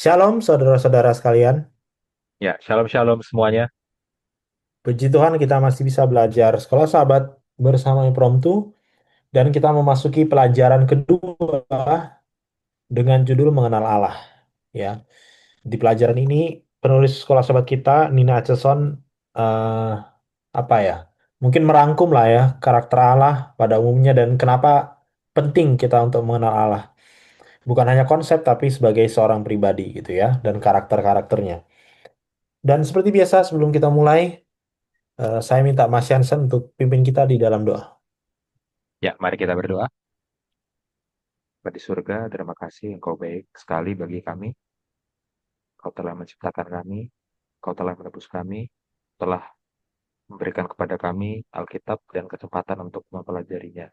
Shalom saudara-saudara sekalian. Ya, shalom shalom semuanya. Puji Tuhan kita masih bisa belajar Sekolah Sahabat bersama Impromptu dan kita memasuki pelajaran kedua dengan judul Mengenal Allah. Ya, di pelajaran ini penulis Sekolah Sahabat kita Nina Acheson eh, apa ya? Mungkin merangkum lah ya karakter Allah pada umumnya dan kenapa penting kita untuk mengenal Allah. Bukan hanya konsep tapi sebagai seorang pribadi gitu ya dan karakter-karakternya. Dan seperti biasa sebelum kita mulai saya minta Mas Jansen untuk pimpin kita di dalam doa. Ya, mari kita berdoa. Bapa di surga, terima kasih Engkau baik sekali bagi kami. Kau telah menciptakan kami, Kau telah menebus kami, telah memberikan kepada kami Alkitab dan kesempatan untuk mempelajarinya.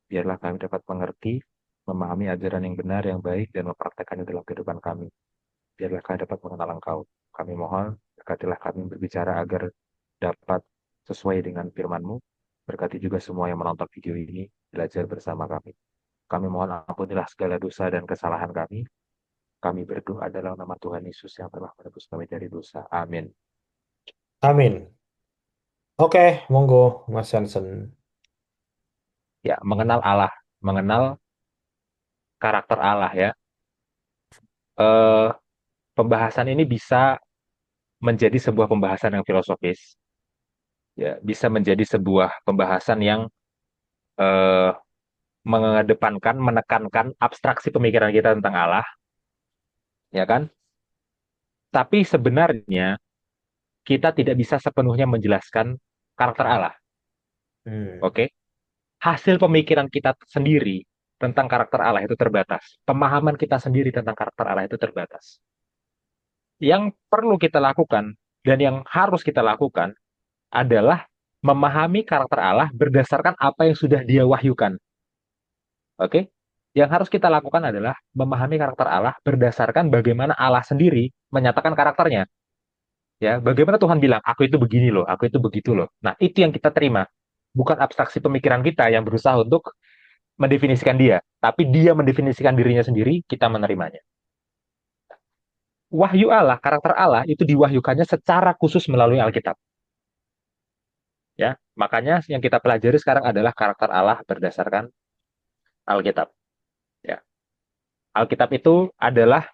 Biarlah kami dapat mengerti, memahami ajaran yang benar, yang baik, dan mempraktekannya dalam kehidupan kami. Biarlah kami dapat mengenal Engkau. Kami mohon, berkatilah kami berbicara agar dapat sesuai dengan firman-Mu. Berkati juga semua yang menonton video ini, belajar bersama kami. Kami mohon ampunilah segala dosa dan kesalahan kami. Kami berdoa dalam nama Tuhan Yesus yang telah menebus kami dari dosa. Amin. Amin. Oke, monggo Mas Jansen. Ya, mengenal Allah, mengenal karakter Allah ya. Eh, Pembahasan ini bisa menjadi sebuah pembahasan yang filosofis, ya, bisa menjadi sebuah pembahasan yang eh, mengedepankan, menekankan abstraksi pemikiran kita tentang Allah, ya kan? Tapi sebenarnya kita tidak bisa sepenuhnya menjelaskan karakter Allah, Hmm. oke? Hasil pemikiran kita sendiri tentang karakter Allah itu terbatas. Pemahaman kita sendiri tentang karakter Allah itu terbatas. Yang perlu kita lakukan dan yang harus kita lakukan adalah memahami karakter Allah berdasarkan apa yang sudah Dia wahyukan. Oke? Yang harus kita lakukan adalah memahami karakter Allah berdasarkan bagaimana Allah sendiri menyatakan karakternya. Ya, bagaimana Tuhan bilang, aku itu begini loh, aku itu begitu loh. Nah, itu yang kita terima. Bukan abstraksi pemikiran kita yang berusaha untuk mendefinisikan dia, tapi dia mendefinisikan dirinya sendiri, kita menerimanya. Wahyu Allah, karakter Allah itu diwahyukannya secara khusus melalui Alkitab. Ya, makanya yang kita pelajari sekarang adalah karakter Allah berdasarkan Alkitab. Ya, Alkitab itu adalah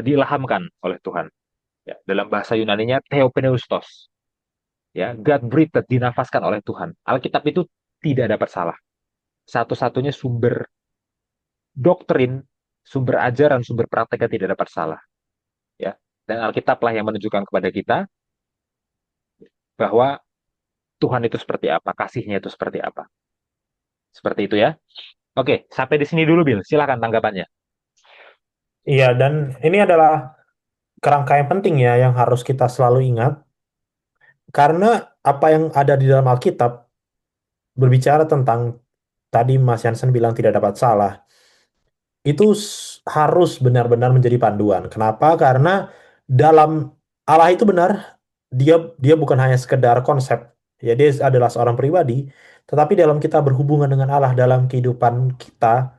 diilhamkan oleh Tuhan. Ya, dalam bahasa Yunaninya Theopneustos. Ya, God breathed, dinafaskan oleh Tuhan. Alkitab itu tidak dapat salah. Satu-satunya sumber doktrin, sumber ajaran, sumber prakteknya tidak dapat salah. Ya, dan Alkitablah yang menunjukkan kepada kita bahwa Tuhan itu seperti apa, kasihnya itu seperti apa. Seperti itu ya. Oke, sampai di sini dulu, Bill. Silakan tanggapannya. Iya, dan ini adalah kerangka yang penting ya yang harus kita selalu ingat karena apa yang ada di dalam Alkitab berbicara tentang tadi Mas Jansen bilang tidak dapat salah. Itu harus benar-benar menjadi panduan. Kenapa? Karena dalam Allah itu benar, dia dia bukan hanya sekedar konsep. Ya, dia adalah seorang pribadi, tetapi dalam kita berhubungan dengan Allah dalam kehidupan kita,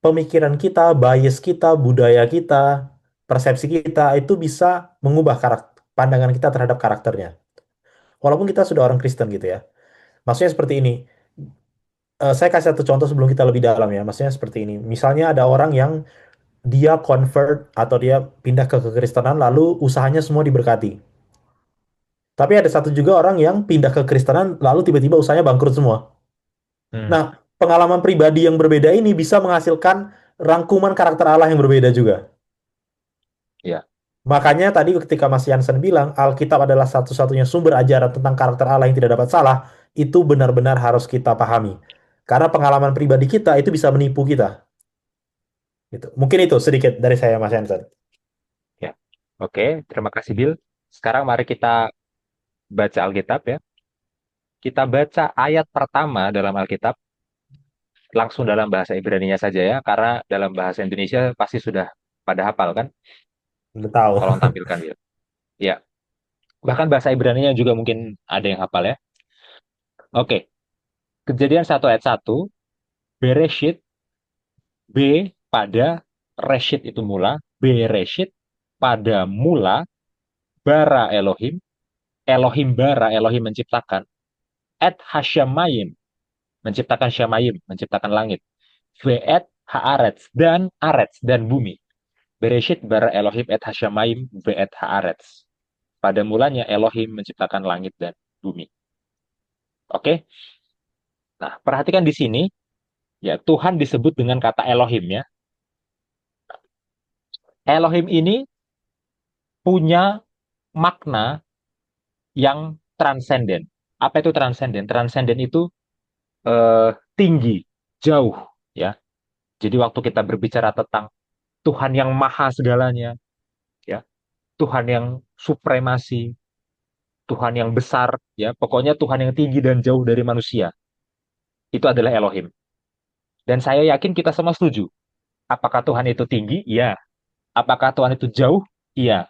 pemikiran kita, bias kita, budaya kita, persepsi kita itu bisa mengubah karakter, pandangan kita terhadap karakternya. Walaupun kita sudah orang Kristen gitu ya. Maksudnya seperti ini. Saya kasih satu contoh sebelum kita lebih dalam ya. Maksudnya seperti ini. Misalnya ada orang yang dia convert atau dia pindah ke kekristenan lalu usahanya semua diberkati. Tapi ada satu juga orang yang pindah ke Kristenan lalu tiba-tiba usahanya bangkrut semua. Hmm, Nah, pengalaman pribadi yang berbeda ini bisa menghasilkan rangkuman karakter Allah yang berbeda juga. ya, Makanya tadi ketika Mas Jansen bilang Alkitab adalah satu-satunya sumber ajaran tentang karakter Allah yang tidak dapat salah, itu benar-benar harus kita pahami. Karena pengalaman pribadi kita itu bisa menipu kita. Gitu. Mungkin itu sedikit dari saya Mas Jansen. ya. Oke, terima kasih, Bill. Sekarang mari kita baca Alkitab ya. Kita baca ayat pertama dalam Alkitab, langsung dalam bahasa Ibrani-nya saja ya, karena dalam bahasa Indonesia pasti sudah pada hafal kan? Udah tahu. Tolong tampilkan, Bill. Ya, bahkan bahasa Ibrani-nya juga mungkin ada yang hafal ya. Oke, Kejadian 1 ayat 1, Bereshit, B pada Reshit itu mula, Bereshit, pada mula, bara Elohim, Elohim bara, Elohim menciptakan, et hasyamayim, menciptakan syamayim, menciptakan langit, ve'et haaretz, dan aretz, dan bumi. Bereshit bara Elohim et hasyamayim ve'et haaretz. Pada mulanya Elohim menciptakan langit dan bumi. Oke? Nah, perhatikan di sini, ya Tuhan disebut dengan kata Elohim ya. Elohim ini punya makna yang transenden. Apa itu transenden? Transenden itu tinggi, jauh ya. Jadi waktu kita berbicara tentang Tuhan yang maha segalanya, ya, Tuhan yang supremasi, Tuhan yang besar, ya, pokoknya Tuhan yang tinggi dan jauh dari manusia, itu adalah Elohim. Dan saya yakin kita semua setuju. Apakah Tuhan itu tinggi? Iya. Apakah Tuhan itu jauh? Iya.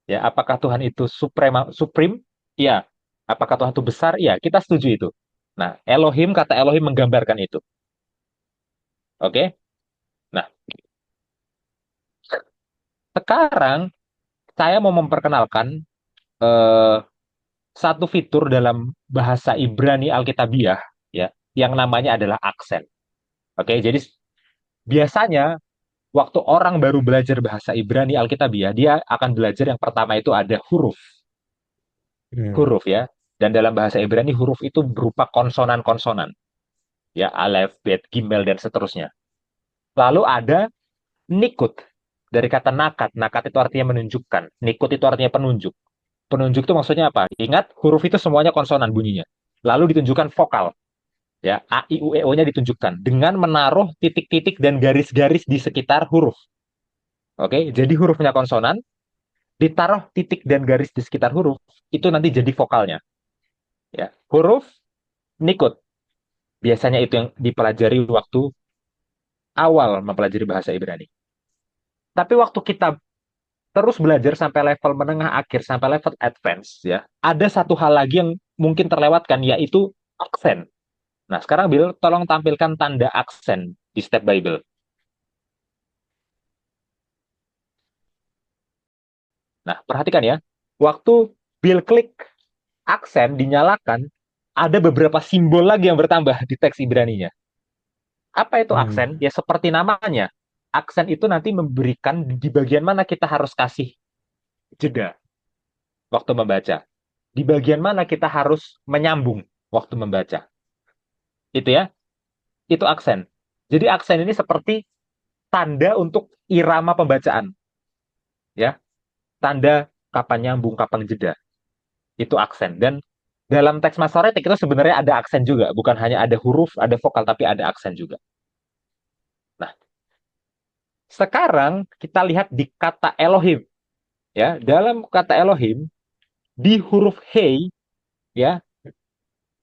Ya, apakah Tuhan itu supreme? Iya. Apakah Tuhan itu besar? Iya, kita setuju itu. Nah, Elohim, kata Elohim menggambarkan itu. Oke? Nah, sekarang saya mau memperkenalkan eh, satu fitur dalam bahasa Ibrani Alkitabiah ya, yang namanya adalah aksen. Oke, jadi biasanya waktu orang baru belajar bahasa Ibrani Alkitabiah, dia akan belajar yang pertama itu ada huruf, Hmm. huruf ya. Dan dalam bahasa Ibrani huruf itu berupa konsonan-konsonan, ya, alef, bet, gimel dan seterusnya. Lalu ada nikut dari kata nakat. Nakat itu artinya menunjukkan. Nikut itu artinya penunjuk. Penunjuk itu maksudnya apa? Ingat, huruf itu semuanya konsonan bunyinya. Lalu ditunjukkan vokal. Ya, A, I, U, E, O-nya ditunjukkan dengan menaruh titik-titik dan garis-garis di sekitar huruf. Oke, jadi hurufnya konsonan, ditaruh titik dan garis di sekitar huruf, itu nanti jadi vokalnya. Ya, huruf nikut. Biasanya itu yang dipelajari waktu awal mempelajari bahasa Ibrani. Tapi waktu kita terus belajar sampai level menengah akhir, sampai level advance, ya, ada satu hal lagi yang mungkin terlewatkan, yaitu aksen. Nah, sekarang Bill, tolong tampilkan tanda aksen di Step Bible. Nah, perhatikan ya. Waktu Bill klik aksen dinyalakan, ada beberapa simbol lagi yang bertambah di teks Ibraninya. Apa itu aksen? Hmm. Ya seperti namanya. Aksen itu nanti memberikan di bagian mana kita harus kasih jeda waktu membaca. Di bagian mana kita harus menyambung waktu membaca. Itu ya, itu aksen. Jadi aksen ini seperti tanda untuk irama pembacaan. Ya, tanda kapan nyambung, kapan jeda. Itu aksen. Dan dalam teks Masoretik itu sebenarnya ada aksen juga, bukan hanya ada huruf, ada vokal, tapi ada aksen juga. Nah, sekarang kita lihat di kata Elohim, ya. Dalam kata Elohim di huruf Hei, ya,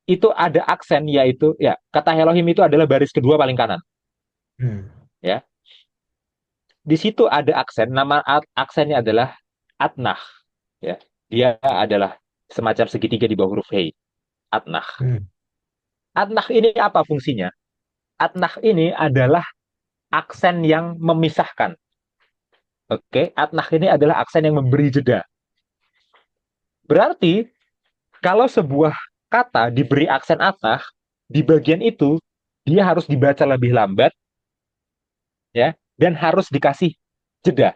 itu ada aksen, yaitu ya, kata Elohim itu adalah baris kedua paling kanan, Hmm. ya. Di situ ada aksen, nama aksennya adalah Atnah, ya. Dia adalah semacam segitiga di bawah huruf Hei, Atnah. Hmm. Atnah ini apa fungsinya? Atnah ini adalah aksen yang memisahkan. Oke, atnah ini adalah aksen yang memberi jeda. Berarti kalau sebuah kata diberi aksen atnah, di bagian itu dia harus dibaca lebih lambat ya, dan harus dikasih jeda,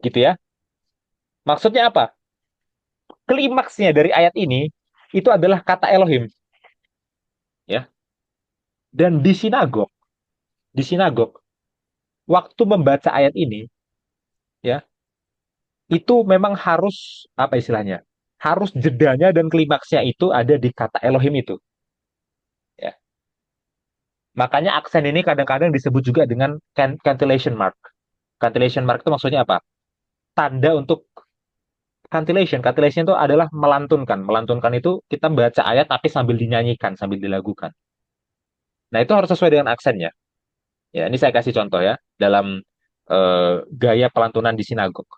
gitu ya. Maksudnya apa? Klimaksnya dari ayat ini itu adalah kata Elohim, ya. Dan di sinagog waktu membaca ayat ini ya, itu memang harus apa istilahnya? Harus jedanya dan klimaksnya itu ada di kata Elohim itu, ya. Makanya aksen ini kadang-kadang disebut juga dengan cantillation mark. Cantillation mark itu maksudnya apa? Tanda untuk cantillation. Cantillation itu adalah melantunkan. Melantunkan itu kita baca ayat tapi sambil dinyanyikan, sambil dilagukan. Nah, itu harus sesuai dengan aksennya. Ya, ini saya kasih contoh ya dalam gaya pelantunan di sinagog.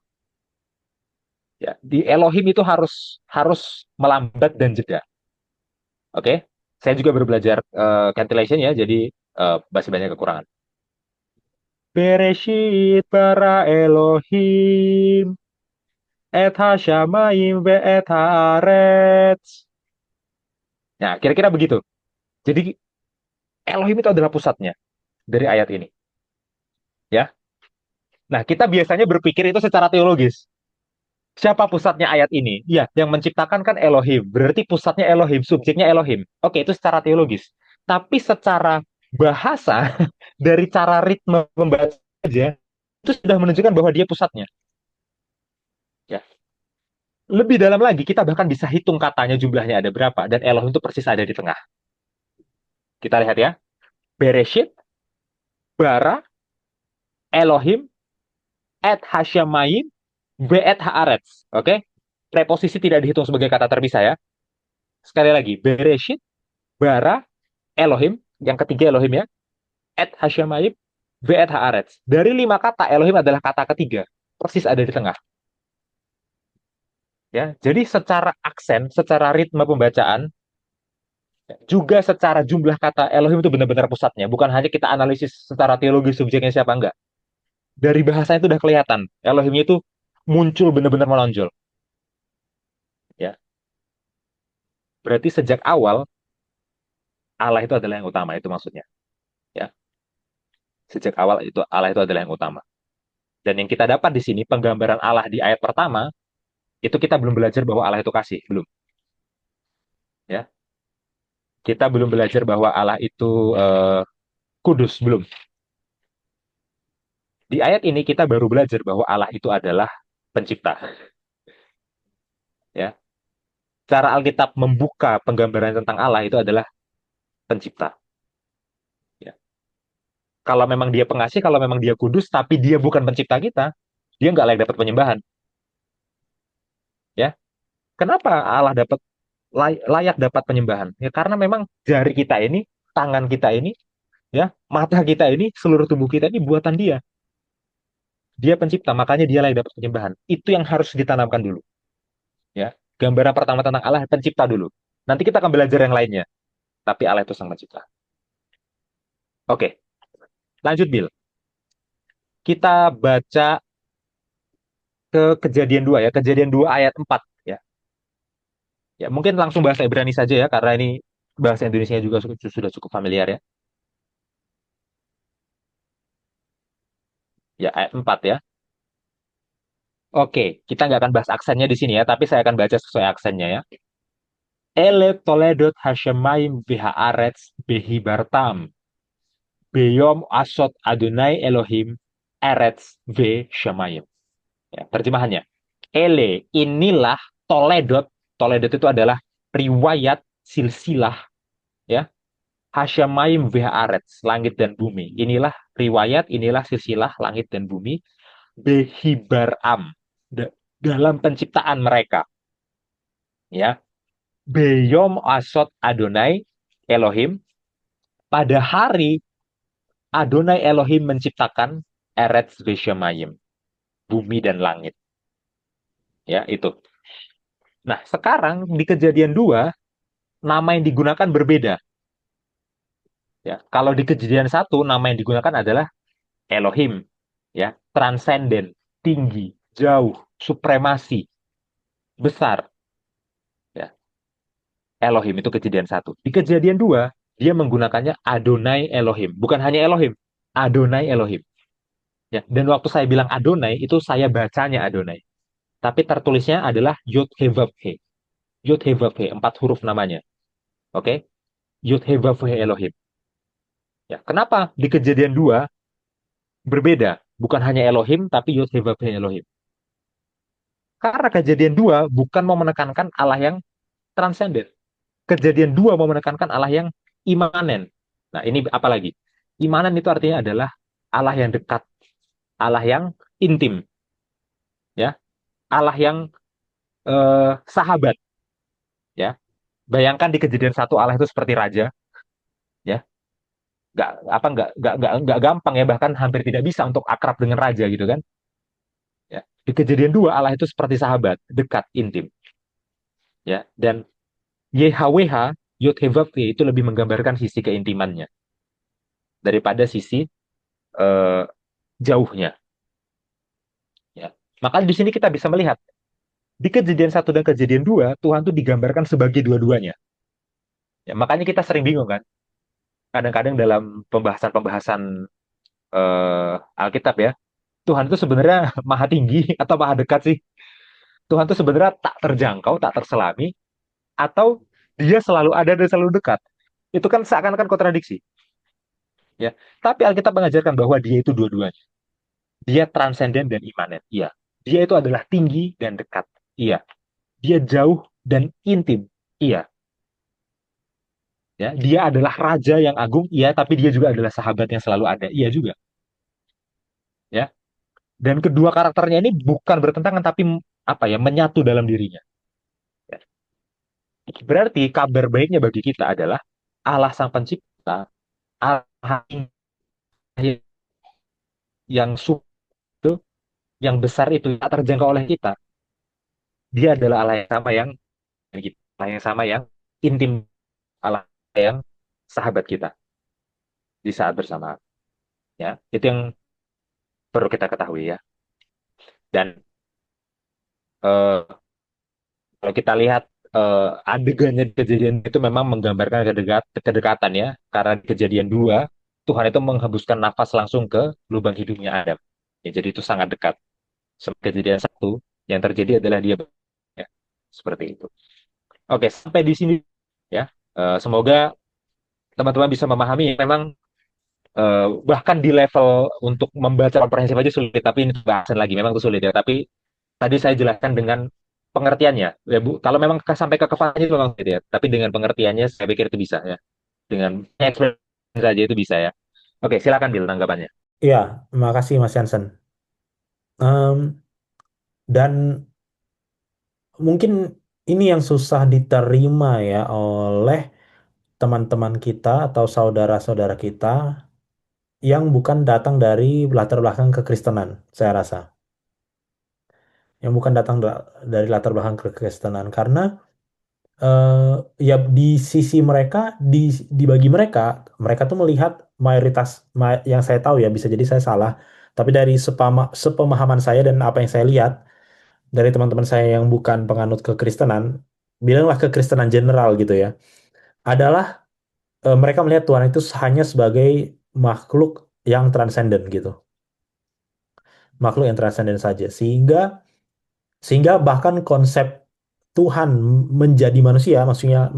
Ya, di Elohim itu harus harus melambat dan jeda. Oke? Saya juga baru belajar cantillation ya, jadi masih banyak kekurangan. Bereshit bara Elohim et hashamayim ve et haaretz. Nah, kira-kira begitu. Jadi Elohim itu adalah pusatnya dari ayat ini, ya. Nah, kita biasanya berpikir itu secara teologis. Siapa pusatnya ayat ini? Ya, yang menciptakan kan Elohim. Berarti pusatnya Elohim, subjeknya Elohim. Oke, itu secara teologis. Tapi secara bahasa, dari cara ritme membaca aja, itu sudah menunjukkan bahwa dia pusatnya. Ya. Lebih dalam lagi, kita bahkan bisa hitung katanya jumlahnya ada berapa. Dan Elohim itu persis ada di tengah. Kita lihat ya. Bereshit, bara, Elohim, et hasyamayim, ve et haaretz. Oke? Preposisi tidak dihitung sebagai kata terpisah ya. Sekali lagi, Bereshit, bara, Elohim, yang ketiga Elohim ya, et hasyamayim, ve et haaretz. Dari 5 kata, Elohim adalah kata ketiga. Persis ada di tengah. Ya, jadi secara aksen, secara ritme pembacaan, juga secara jumlah kata Elohim itu benar-benar pusatnya. Bukan hanya kita analisis secara teologi subjeknya siapa enggak. Dari bahasanya itu udah kelihatan. Elohimnya itu muncul benar-benar menonjol. Ya, berarti sejak awal Allah itu adalah yang utama, itu maksudnya. Ya, sejak awal itu Allah itu adalah yang utama. Dan yang kita dapat di sini penggambaran Allah di ayat pertama itu kita belum belajar bahwa Allah itu kasih, belum. Ya, kita belum belajar bahwa Allah itu kudus, belum. Di ayat ini kita baru belajar bahwa Allah itu adalah pencipta. Ya, cara Alkitab membuka penggambaran tentang Allah itu adalah pencipta. Ya. Kalau memang dia pengasih, kalau memang dia kudus, tapi dia bukan pencipta kita, dia nggak layak dapat penyembahan. Ya, kenapa Allah dapat layak dapat penyembahan? Ya karena memang jari kita ini, tangan kita ini, ya mata kita ini, seluruh tubuh kita ini buatan dia. Dia pencipta, makanya dia layak dapat penyembahan. Itu yang harus ditanamkan dulu. Ya, gambaran pertama tentang Allah pencipta dulu. Nanti kita akan belajar yang lainnya. Tapi Allah itu sang pencipta. Oke, lanjut Bill. Kita baca ke kejadian 2 ya, kejadian 2 ayat 4 ya. Ya, mungkin langsung bahasa Ibrani saja ya karena ini bahasa Indonesia juga sudah cukup familiar ya. Ya, ayat 4 ya. Oke, kita nggak akan bahas aksennya di sini ya, tapi saya akan baca sesuai aksennya ya. Ele toledot hashemayim v'haaretz behi bartam. Beyom asot Adonai Elohim eretz ve shemayim. Ya, terjemahannya. Ele, inilah Toledot. Toledot itu adalah riwayat silsilah ya. Hasyamayim v'haaretz, langit dan bumi. Inilah riwayat, inilah silsilah langit dan bumi. Behibaram, dalam penciptaan mereka. Ya. Beyom asot Adonai Elohim, pada hari Adonai Elohim menciptakan Eretz v'shamayim, bumi dan langit. Ya, itu. Nah, sekarang di kejadian 2 nama yang digunakan berbeda. Ya, kalau di kejadian 1 nama yang digunakan adalah Elohim, ya, transenden, tinggi, jauh, supremasi, besar, ya. Elohim itu kejadian 1. Di kejadian 2 dia menggunakannya Adonai Elohim, bukan hanya Elohim, Adonai Elohim. Ya, dan waktu saya bilang Adonai itu saya bacanya Adonai, tapi tertulisnya adalah Yod He Vav He. Yod He Vav He, 4 huruf namanya. Oke? Yod He Vav He Elohim. Ya, kenapa di kejadian 2 berbeda? Bukan hanya Elohim, tapi Yod He Vav He Elohim. Karena kejadian 2 bukan mau menekankan Allah yang transenden. Kejadian 2 mau menekankan Allah yang imanen. Nah, ini apa lagi? Imanen itu artinya adalah Allah yang dekat, Allah yang intim, ya, Allah yang sahabat, ya. Bayangkan di kejadian 1 Allah itu seperti raja, ya. Nggak gampang ya, bahkan hampir tidak bisa untuk akrab dengan raja gitu kan. Ya. Di kejadian 2 Allah itu seperti sahabat, dekat, intim, ya. Dan YHWH, Yod Heh Vav He itu lebih menggambarkan sisi keintimannya daripada sisi eh, jauhnya. Ya. Maka di sini kita bisa melihat di kejadian satu dan kejadian dua, Tuhan tuh digambarkan sebagai dua-duanya. Ya, makanya kita sering bingung kan. Kadang-kadang dalam pembahasan-pembahasan Alkitab ya, Tuhan itu sebenarnya maha tinggi atau maha dekat sih. Tuhan itu sebenarnya tak terjangkau, tak terselami, atau dia selalu ada dan selalu dekat. Itu kan seakan-akan kontradiksi. Ya, tapi Alkitab mengajarkan bahwa dia itu dua-duanya. Dia transenden dan imanen. Iya. Dia itu adalah tinggi dan dekat. Iya. Dia jauh dan intim. Iya. Ya, dia adalah raja yang agung. Iya, tapi dia juga adalah sahabat yang selalu ada. Iya juga. Ya. Dan kedua karakternya ini bukan bertentangan, tapi apa ya, menyatu dalam dirinya. Ya. Berarti kabar baiknya bagi kita adalah Allah Sang Pencipta, Allah yang itu, yang besar itu tak terjangkau oleh kita. Dia adalah Allah yang sama yang kita, Allah yang sama yang intim, Allah yang sahabat kita di saat bersamaan. Ya, itu yang perlu kita ketahui ya. Dan eh, kalau kita lihat adegannya di kejadian itu memang menggambarkan kedekatan ya. Karena di kejadian dua, Tuhan itu menghembuskan nafas langsung ke lubang hidungnya Adam. Ya, jadi itu sangat dekat. Sama kejadian satu, yang terjadi adalah dia ya, seperti itu. Oke, sampai di sini ya. Semoga teman-teman bisa memahami memang bahkan di level untuk membaca komprehensif aja sulit, tapi ini bahasan lagi memang itu sulit ya. Tapi tadi saya jelaskan dengan pengertiannya, ya Bu. Kalau memang sampai ke kepalanya itu memang sulit ya. Tapi dengan pengertiannya saya pikir itu bisa ya. Dengan ekspresi saja itu bisa ya. Oke, silakan Bill tanggapannya. Iya, makasih Mas Jansen. Dan mungkin ini yang susah diterima ya oleh teman-teman kita atau saudara-saudara kita yang bukan datang dari latar belakang kekristenan, saya rasa. Yang bukan datang dari latar belakang kekristenan. Karena ya di sisi mereka, di bagi mereka, mereka tuh melihat mayoritas, yang saya tahu ya, bisa jadi saya salah, tapi dari sepemahaman saya dan apa yang saya lihat, dari teman-teman saya yang bukan penganut kekristenan, bilanglah kekristenan general gitu ya, adalah mereka melihat Tuhan itu hanya sebagai makhluk yang transenden gitu, makhluk yang transenden saja, sehingga sehingga bahkan konsep Tuhan menjadi manusia, maksudnya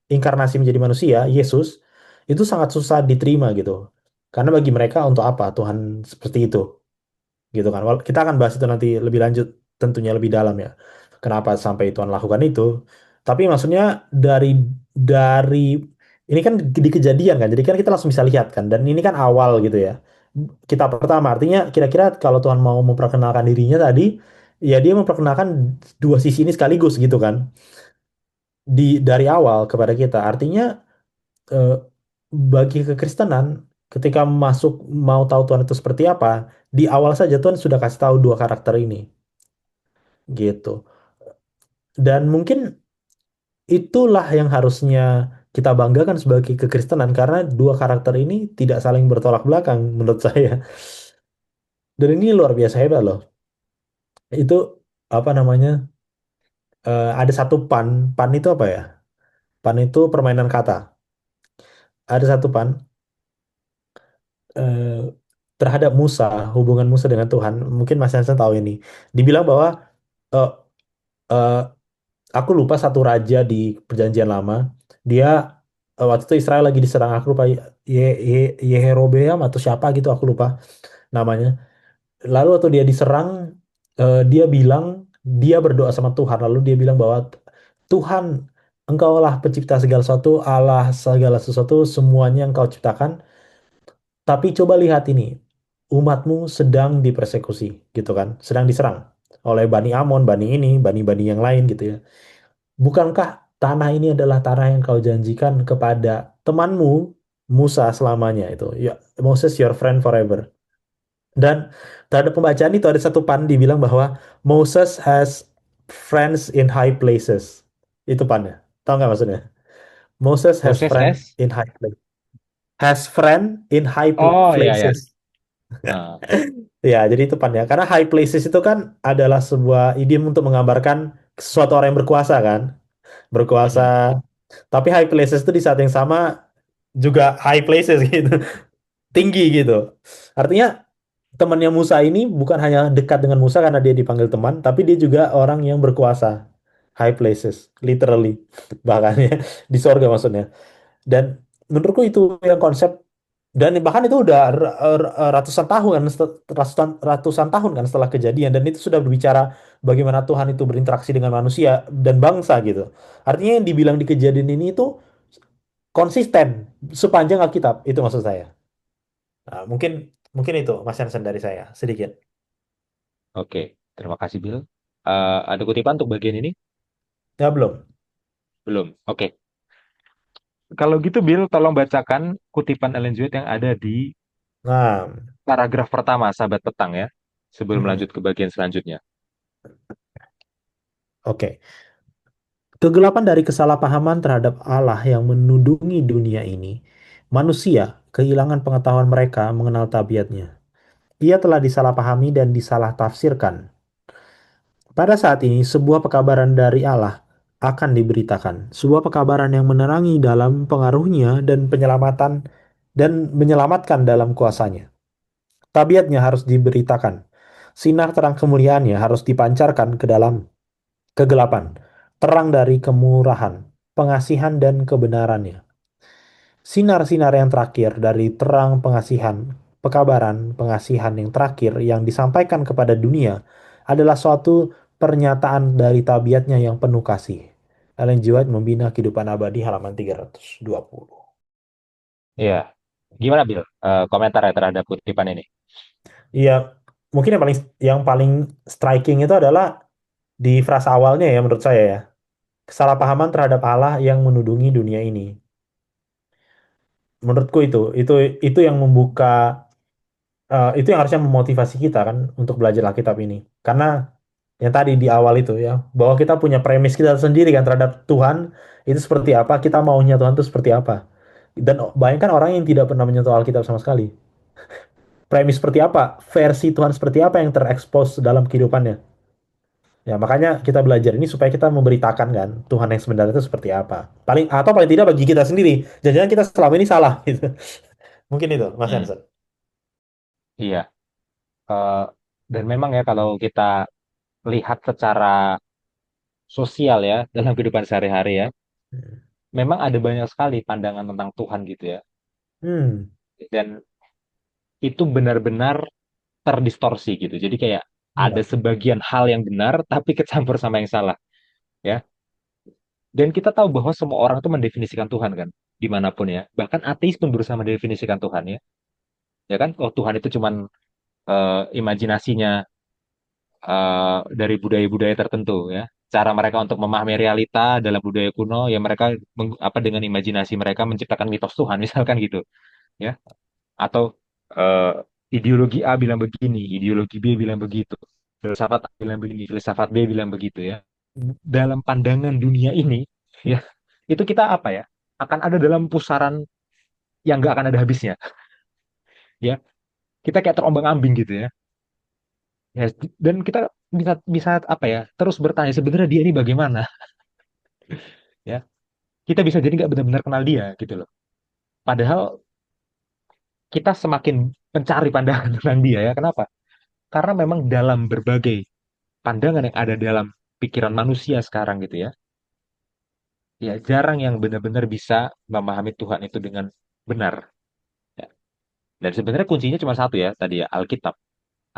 inkarnasi menjadi manusia, Yesus, itu sangat susah diterima gitu. Karena bagi mereka untuk apa Tuhan seperti itu? Gitu kan. Kita akan bahas itu nanti lebih lanjut, tentunya lebih dalam ya. Kenapa sampai Tuhan lakukan itu? Tapi maksudnya dari ini kan di kejadian kan, jadi kan kita langsung bisa lihat kan, dan ini kan awal gitu ya. Kita pertama, artinya kira-kira kalau Tuhan mau memperkenalkan dirinya tadi, ya dia memperkenalkan dua sisi ini sekaligus gitu kan, dari awal kepada kita. Artinya eh, bagi kekristenan, ketika masuk mau tahu Tuhan itu seperti apa, di awal saja Tuhan sudah kasih tahu dua karakter ini, gitu. Dan mungkin itulah yang harusnya kita banggakan sebagai kekristenan, karena dua karakter ini tidak saling bertolak belakang menurut saya. Dan ini luar biasa hebat loh. Itu apa namanya? Ada satu pan itu apa ya? Pan itu permainan kata. Ada satu pan eh, terhadap Musa, hubungan Musa dengan Tuhan. Mungkin Mas Hansen tahu ini. Dibilang bahwa eh, eh, aku lupa satu raja di Perjanjian Lama. Dia waktu itu Israel lagi diserang, aku lupa Yerobeam atau siapa gitu, aku lupa namanya. Lalu waktu dia diserang, dia bilang, dia berdoa sama Tuhan. Lalu dia bilang bahwa Tuhan, Engkaulah pencipta segala sesuatu, Allah segala sesuatu, semuanya Engkau ciptakan. Tapi coba lihat ini, umatmu sedang dipersekusi, gitu kan, sedang diserang oleh Bani Amon, Bani ini, Bani-Bani yang lain gitu ya. Bukankah tanah ini adalah tanah yang kau janjikan kepada temanmu Musa selamanya itu? Ya, Moses your friend forever. Dan terhadap pembacaan itu ada satu pan dibilang bahwa Moses has friends in high places. Itu pannya. Tahu nggak maksudnya? Moses has Moses friend has. in high place. Has friend in high Oh iya ya. places. Ah, Ya, jadi itu Pan ya. Karena high places itu kan adalah sebuah idiom untuk menggambarkan sesuatu orang yang berkuasa kan. Berkuasa. mm-mm, Tapi high places itu di saat yang sama juga high places gitu. Tinggi gitu. Artinya temannya Musa ini bukan hanya dekat dengan Musa karena dia dipanggil teman, tapi dia juga orang yang berkuasa. High places, literally. Bahkan ya, di sorga maksudnya. Dan menurutku itu yang konsep dan bahkan itu udah ratusan tahun kan ratusan tahun kan setelah kejadian dan itu sudah berbicara bagaimana Tuhan itu berinteraksi dengan manusia dan bangsa gitu. Artinya yang dibilang di kejadian ini itu konsisten sepanjang Alkitab, itu maksud saya. Nah, mungkin mungkin itu Mas Hansen dari saya sedikit. oke, terima kasih Bill. Ada kutipan untuk bagian ini? Ya belum. Belum. Oke. Kalau gitu Bill, tolong bacakan kutipan Ellen White yang ada di Nah, paragraf pertama, sahabat petang ya, sebelum mm-mm. lanjut ke bagian selanjutnya. Oke. Kegelapan dari kesalahpahaman terhadap Allah yang menudungi dunia ini, manusia kehilangan pengetahuan mereka mengenal tabiatnya. Ia telah disalahpahami dan disalah tafsirkan. Pada saat ini, sebuah pekabaran dari Allah akan diberitakan. Sebuah pekabaran yang menerangi dalam pengaruhnya dan penyelamatan dan menyelamatkan dalam kuasanya. Tabiatnya harus diberitakan. Sinar terang kemuliaannya harus dipancarkan ke dalam kegelapan. Terang dari kemurahan, pengasihan dan kebenarannya. Sinar-sinar yang terakhir dari terang pengasihan, pekabaran pengasihan yang terakhir yang disampaikan kepada dunia adalah suatu pernyataan dari tabiatnya yang penuh kasih. Ellen G. White Membina Kehidupan Abadi halaman 320. Iya. Gimana Bill? Komentar ya terhadap kutipan ini? Iya, mungkin yang paling striking itu adalah di frasa awalnya ya menurut saya ya. Kesalahpahaman terhadap Allah yang menudungi dunia ini. Menurutku itu yang membuka itu yang harusnya memotivasi kita kan untuk belajar Alkitab ini. Karena yang tadi di awal itu ya, bahwa kita punya premis kita sendiri kan terhadap Tuhan itu seperti apa, kita maunya Tuhan itu seperti apa. Dan bayangkan orang yang tidak pernah menyentuh Alkitab sama sekali. Premis seperti apa, versi Tuhan seperti apa yang terekspos dalam kehidupannya. Ya, makanya kita belajar ini supaya kita memberitakan kan Tuhan yang sebenarnya itu seperti apa. Paling tidak bagi kita sendiri. Jangan-jangan kita selama ini salah gitu. Mungkin itu, Mas Hmm, Hansen. iya. Eh, dan memang ya kalau kita lihat secara sosial ya dalam kehidupan sehari-hari ya, memang ada banyak sekali pandangan tentang Tuhan gitu ya. Hmm, Dan itu benar-benar terdistorsi gitu. Jadi kayak ada iya, sebagian hal yang benar tapi kecampur sama yang salah ya. Dan kita tahu bahwa semua orang itu mendefinisikan Tuhan kan dimanapun ya. Bahkan ateis pun berusaha mendefinisikan Tuhan ya. Ya kan? Oh Tuhan itu cuman imajinasinya dari budaya-budaya tertentu ya. Cara mereka untuk memahami realita dalam budaya kuno ya mereka apa dengan imajinasi mereka menciptakan mitos Tuhan misalkan gitu ya. Atau eh, ideologi A bilang begini, ideologi B bilang begitu. Filsafat A bilang begini, filsafat B bilang begitu ya. Dalam pandangan dunia ini ya itu kita apa ya? Akan ada dalam pusaran yang nggak akan ada habisnya ya. Kita kayak terombang-ambing gitu ya. Ya, dan kita bisa bisa apa ya? Terus bertanya sebenarnya dia ini bagaimana ya. Kita bisa jadi nggak benar-benar kenal dia gitu loh. Padahal kita semakin mencari pandangan tentang dia ya. Kenapa? Karena memang dalam berbagai pandangan yang ada dalam pikiran manusia sekarang gitu ya, ya jarang yang benar-benar bisa memahami Tuhan itu dengan benar. Ya. Dan sebenarnya kuncinya cuma satu ya, tadi ya Alkitab.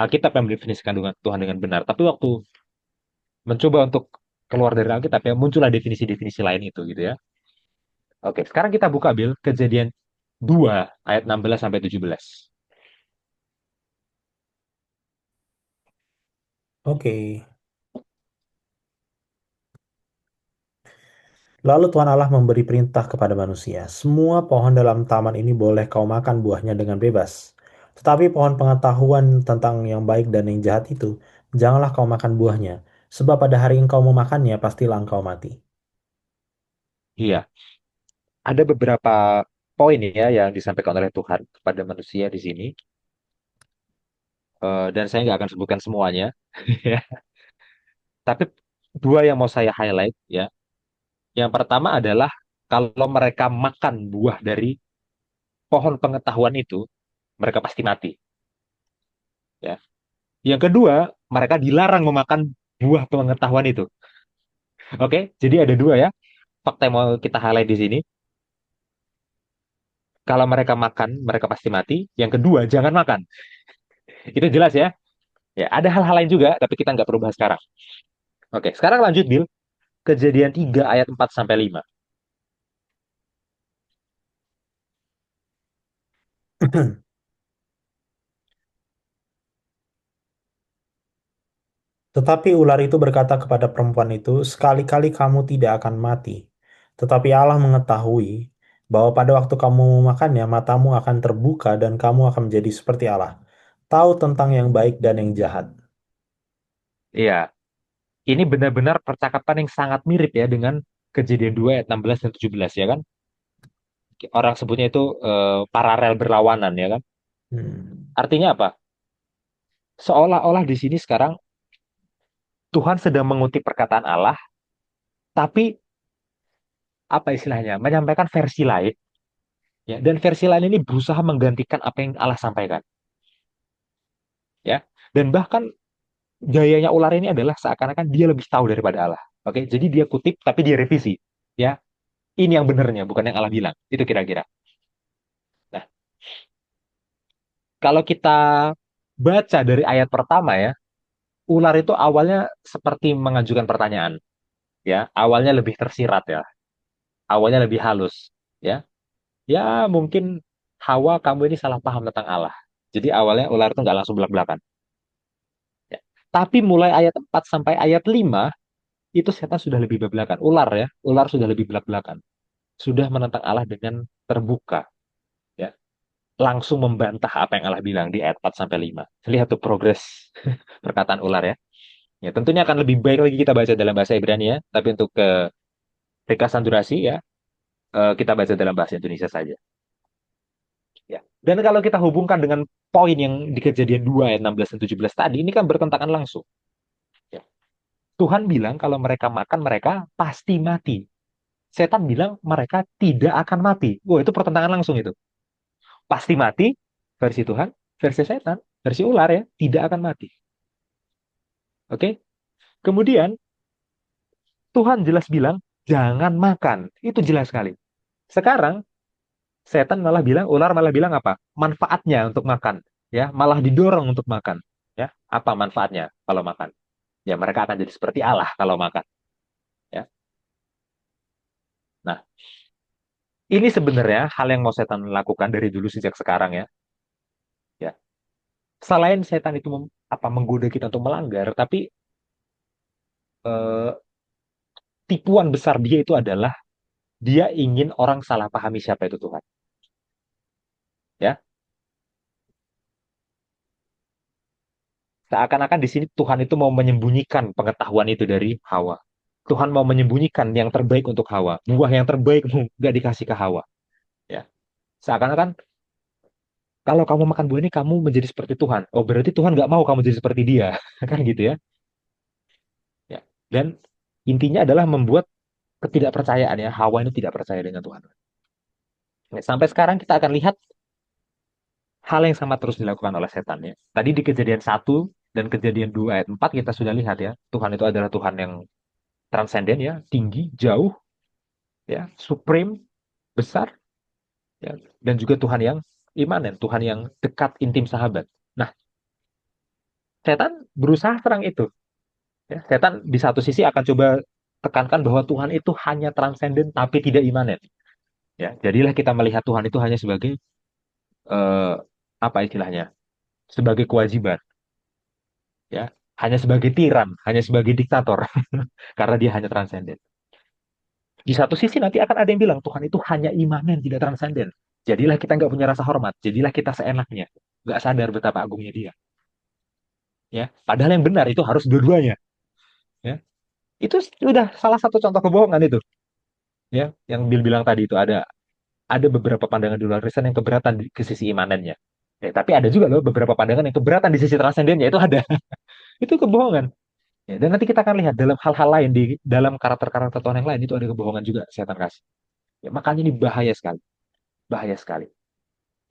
Alkitab yang mendefinisikan Tuhan dengan benar. Tapi waktu mencoba untuk keluar dari Alkitab ya muncullah definisi-definisi lain itu gitu ya. Oke, sekarang kita buka Bil Kejadian 2 ayat 16 sampai 17. oke. Lalu Tuhan Allah memberi perintah kepada manusia, semua pohon dalam taman ini boleh kau makan buahnya dengan bebas. Tetapi pohon pengetahuan tentang yang baik dan yang jahat itu, janganlah kau makan buahnya, sebab pada hari engkau memakannya, pastilah engkau mati. Iya, ada beberapa poin ya yang disampaikan oleh Tuhan kepada manusia di sini. Dan saya nggak akan sebutkan semuanya. Ya. Tapi dua yang mau saya highlight ya. Yang pertama adalah kalau mereka makan buah dari pohon pengetahuan itu, mereka pasti mati. Ya. Yang kedua, mereka dilarang memakan buah pengetahuan itu. Oke, jadi ada dua ya fakta yang mau kita highlight di sini. Kalau mereka makan, mereka pasti mati. Yang kedua, jangan makan. Itu jelas ya. Ya, ada hal-hal lain juga, tapi kita nggak perlu bahas sekarang. Oke, sekarang lanjut, Bill. Kejadian 3 ayat 4 sampai 5. Tetapi ular itu berkata kepada perempuan itu, sekali-kali kamu tidak akan mati. Tetapi Allah mengetahui bahwa pada waktu kamu memakannya, matamu akan terbuka dan kamu akan menjadi seperti Allah. Tahu tentang yang baik dan yang jahat. Iya, ini benar-benar percakapan yang sangat mirip ya dengan kejadian 2 ayat 16 dan 17 ya kan? Orang sebutnya itu paralel berlawanan ya kan? Hmm. Artinya apa? Seolah-olah di sini sekarang Tuhan sedang mengutip perkataan Allah, tapi apa istilahnya? Menyampaikan versi lain ya. Dan versi lain ini berusaha menggantikan apa yang Allah sampaikan ya. Dan bahkan gayanya ular ini adalah seakan-akan dia lebih tahu daripada Allah. Oke, jadi dia kutip tapi dia revisi. Ya, ini yang benernya, bukan yang Allah bilang. Itu kira-kira. Nah, kalau kita baca dari ayat pertama ya, ular itu awalnya seperti mengajukan pertanyaan. Ya, awalnya lebih tersirat ya, awalnya lebih halus. Ya, ya mungkin Hawa kamu ini salah paham tentang Allah. Jadi awalnya ular itu nggak langsung belak-belakan. Ya. Tapi mulai ayat 4 sampai ayat 5 itu setan sudah lebih belak-belakan. Ular ya, ular sudah lebih belak-belakan. Sudah menentang Allah dengan terbuka, ya. Langsung membantah apa yang Allah bilang di ayat 4 sampai 5. Lihat tuh progres perkataan ular ya. Ya, tentunya akan lebih baik lagi kita baca dalam bahasa Ibrani ya, tapi untuk ke ringkasan durasi ya, kita baca dalam bahasa Indonesia saja. Ya. Dan kalau kita hubungkan dengan poin yang di kejadian 2 ayat 16 dan 17 tadi, ini kan bertentangan langsung. Ya. Tuhan bilang kalau mereka makan, mereka pasti mati. Setan bilang mereka tidak akan mati. Wah, itu pertentangan langsung itu. Pasti mati, versi Tuhan, versi setan, versi ular ya, tidak akan mati. Oke? Kemudian, Tuhan jelas bilang, jangan makan. Itu jelas sekali. Sekarang, setan malah bilang, ular malah bilang apa? Manfaatnya untuk makan. Ya, malah didorong untuk makan. Ya, apa manfaatnya kalau makan? Ya, mereka akan jadi seperti Allah kalau makan. Ya. Nah, ini sebenarnya hal yang mau setan lakukan dari dulu sejak sekarang ya. Ya. Selain setan itu menggoda kita untuk melanggar, tapi eh, tipuan besar dia itu adalah dia ingin orang salah pahami siapa itu Tuhan. Ya, seakan-akan di sini Tuhan itu mau menyembunyikan pengetahuan itu dari Hawa. Tuhan mau menyembunyikan yang terbaik untuk Hawa. Buah yang terbaik nggak dikasih ke Hawa. Ya, seakan-akan kalau kamu makan buah ini kamu menjadi seperti Tuhan. Oh berarti Tuhan nggak mau kamu jadi seperti dia, kan gitu ya. Ya. Dan intinya adalah membuat ketidakpercayaan ya. Hawa ini tidak percaya dengan Tuhan. Nah, sampai sekarang kita akan lihat hal yang sama terus dilakukan oleh setan ya. Tadi di kejadian 1 dan kejadian 2 ayat 4 kita sudah lihat ya. Tuhan itu adalah Tuhan yang transenden ya, tinggi, jauh, ya, supreme, besar, ya, dan juga Tuhan yang imanen, Tuhan yang dekat, intim, sahabat. Nah, setan berusaha serang itu. Ya. Setan di satu sisi akan coba tekankan bahwa Tuhan itu hanya transenden tapi tidak imanen. Ya, jadilah kita melihat Tuhan itu hanya sebagai eh, apa istilahnya? Sebagai kewajiban, ya, hanya sebagai tiran, hanya sebagai diktator, karena dia hanya transenden. Di satu sisi nanti akan ada yang bilang Tuhan itu hanya imanen, tidak transenden. Jadilah kita nggak punya rasa hormat, jadilah kita seenaknya, nggak sadar betapa agungnya dia. Ya, padahal yang benar itu harus dua-duanya. Ya, itu sudah salah satu contoh kebohongan itu. Ya, yang Bill bilang tadi itu ada beberapa pandangan di luar Kristen yang keberatan ke sisi imanennya. Ya, tapi ada juga loh beberapa pandangan yang keberatan di sisi transendennya itu ada. Itu kebohongan. Ya, dan nanti kita akan lihat dalam hal-hal lain di dalam karakter-karakter Tuhan yang lain itu ada kebohongan juga setan kasih. Ya, makanya ini bahaya sekali, bahaya sekali.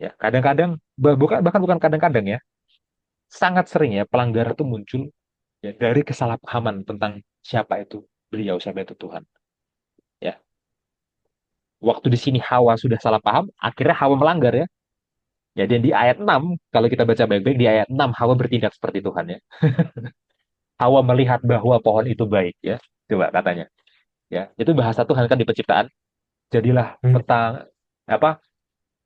Ya, kadang-kadang bukan bahkan bukan kadang-kadang ya, sangat sering ya pelanggaran itu muncul ya dari kesalahpahaman tentang siapa itu beliau, siapa itu Tuhan. Ya, waktu di sini Hawa sudah salah paham, akhirnya Hawa melanggar ya. Ya, dan di ayat 6 kalau kita baca baik-baik di ayat 6 Hawa bertindak seperti Tuhan ya. Hawa melihat bahwa pohon itu baik ya. Coba katanya. Ya, itu bahasa Tuhan kan di penciptaan. Jadilah Hmm. petang apa?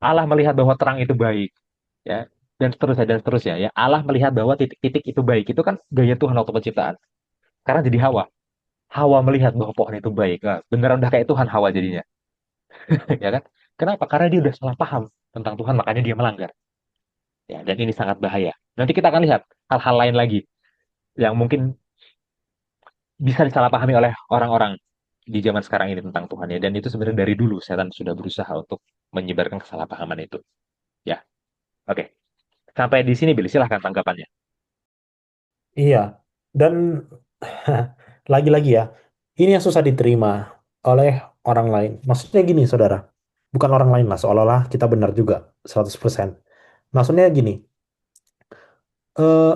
Allah melihat bahwa terang itu baik ya. Dan seterusnya ya. Allah melihat bahwa titik-titik itu baik. Itu kan gaya Tuhan waktu penciptaan. Sekarang jadi Hawa. Hawa melihat bahwa pohon itu baik. Nah, beneran udah kayak Tuhan Hawa jadinya. Ya kan? Kenapa? Karena dia udah salah paham tentang Tuhan, makanya dia melanggar. Ya, dan ini sangat bahaya. Nanti kita akan lihat hal-hal lain lagi yang mungkin bisa disalahpahami oleh orang-orang di zaman sekarang ini tentang Tuhan ya. Dan itu sebenarnya dari dulu setan sudah berusaha untuk menyebarkan kesalahpahaman itu. Ya, oke. Sampai di sini Billy, silahkan tanggapannya. Iya, dan lagi-lagi ya, ini yang susah diterima oleh orang lain. Maksudnya gini, saudara, bukan orang lain lah, seolah-olah kita benar juga 100%. Maksudnya gini, eh,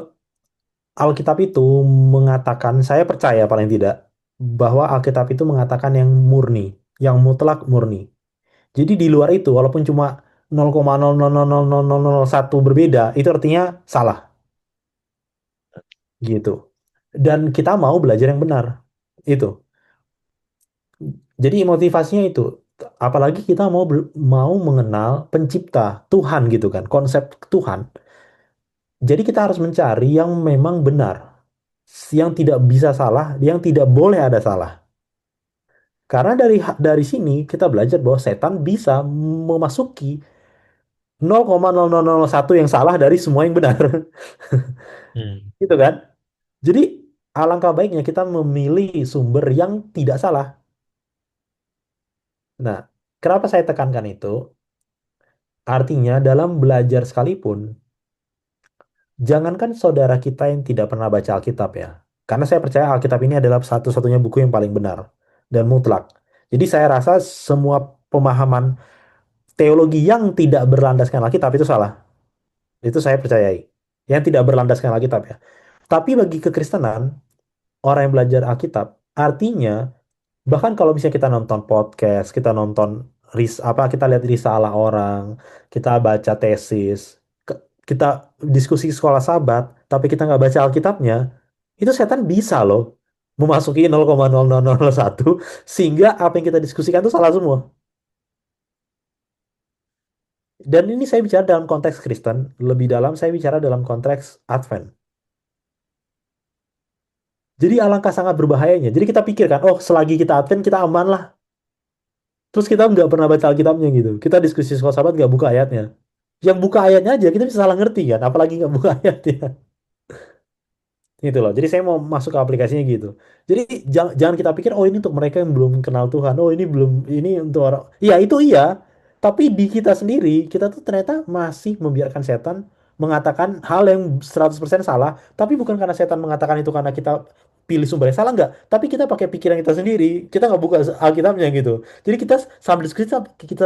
Alkitab itu mengatakan, saya percaya paling tidak, bahwa Alkitab itu mengatakan yang murni, yang mutlak murni. Jadi di luar itu, walaupun cuma 0,0000001 berbeda, itu artinya salah, gitu. Dan kita mau belajar yang benar, itu. Jadi motivasinya itu, apalagi kita mau mengenal pencipta Tuhan gitu kan, konsep Tuhan. Jadi kita harus mencari yang memang benar, yang tidak bisa salah, yang tidak boleh ada salah. Karena dari sini kita belajar bahwa setan bisa memasuki 0,0001 yang salah dari semua yang benar. Hmm. Gitu kan? Jadi alangkah baiknya kita memilih sumber yang tidak salah. Nah, kenapa saya tekankan itu? Artinya dalam belajar sekalipun, jangankan saudara kita yang tidak pernah baca Alkitab ya. Karena saya percaya Alkitab ini adalah satu-satunya buku yang paling benar dan mutlak. Jadi saya rasa semua pemahaman teologi yang tidak berlandaskan Alkitab itu salah. Itu saya percayai. Yang tidak berlandaskan Alkitab ya. Tapi bagi kekristenan, orang yang belajar Alkitab, artinya bahkan kalau misalnya kita nonton podcast, kita nonton kita lihat risalah orang, kita baca tesis, kita diskusi sekolah sahabat, tapi kita nggak baca Alkitabnya, itu setan bisa loh memasuki 0,0001 sehingga apa yang kita diskusikan itu salah semua. Dan ini saya bicara dalam konteks Kristen, lebih dalam saya bicara dalam konteks Advent. Jadi alangkah sangat berbahayanya. Jadi kita pikirkan, oh selagi kita Advent kita aman lah. Terus kita nggak pernah baca Alkitabnya gitu. Kita diskusi sekolah sahabat nggak buka ayatnya. Yang buka ayatnya aja kita bisa salah ngerti kan, apalagi nggak buka ayatnya. Gitu loh. Jadi saya mau masuk ke aplikasinya gitu. Jadi jangan kita pikir oh ini untuk mereka yang belum kenal Tuhan. Oh ini belum ini untuk orang. Iya itu iya. Tapi di kita sendiri kita tuh ternyata masih membiarkan setan mengatakan hal yang 100% salah, tapi bukan karena setan mengatakan itu karena kita pilih sumber yang salah enggak, tapi kita pakai pikiran kita sendiri. Kita nggak buka Alkitabnya gitu. Jadi kita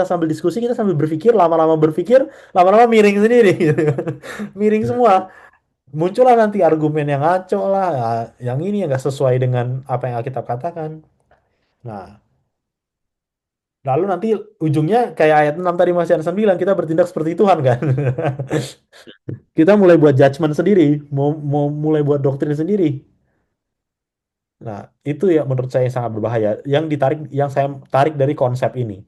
sambil diskusi, kita sambil berpikir, lama-lama berpikir, lama-lama miring sendiri gitu. Miring semua, muncullah nanti argumen yang ngaco lah, ya, yang ini yang nggak sesuai dengan apa yang Alkitab katakan. Nah, lalu nanti ujungnya kayak ayat 6 tadi Mas Yansan bilang, kita bertindak seperti Tuhan kan. Kita mulai buat judgement sendiri, mau mulai buat doktrin sendiri. Nah, itu ya menurut saya sangat berbahaya. Yang saya tarik dari konsep ini.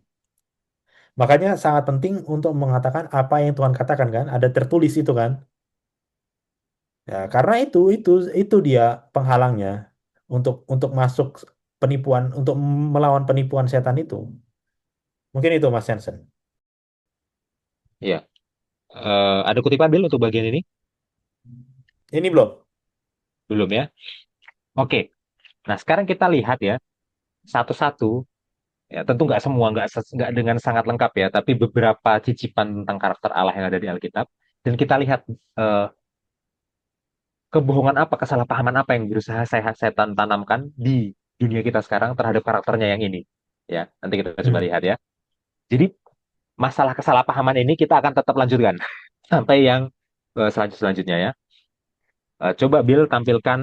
Makanya sangat penting untuk mengatakan apa yang Tuhan katakan kan, ada tertulis itu kan. Ya, karena itu dia penghalangnya untuk masuk penipuan, untuk melawan penipuan setan itu. Mungkin itu Mas Jensen. Ya, ada kutipan Bill untuk bagian ini? Ini belum. Belum ya? Oke. Nah, sekarang kita lihat ya satu-satu. Ya, tentu nggak semua, nggak dengan sangat lengkap ya, tapi beberapa cicipan tentang karakter Allah yang ada di Alkitab. Dan kita lihat eh, kebohongan apa, kesalahpahaman apa yang berusaha setan tanamkan di dunia kita sekarang terhadap karakternya yang ini. Ya, nanti kita coba Hmm. lihat ya. Jadi masalah kesalahpahaman ini kita akan tetap lanjutkan sampai yang selanjutnya ya. Coba Bill tampilkan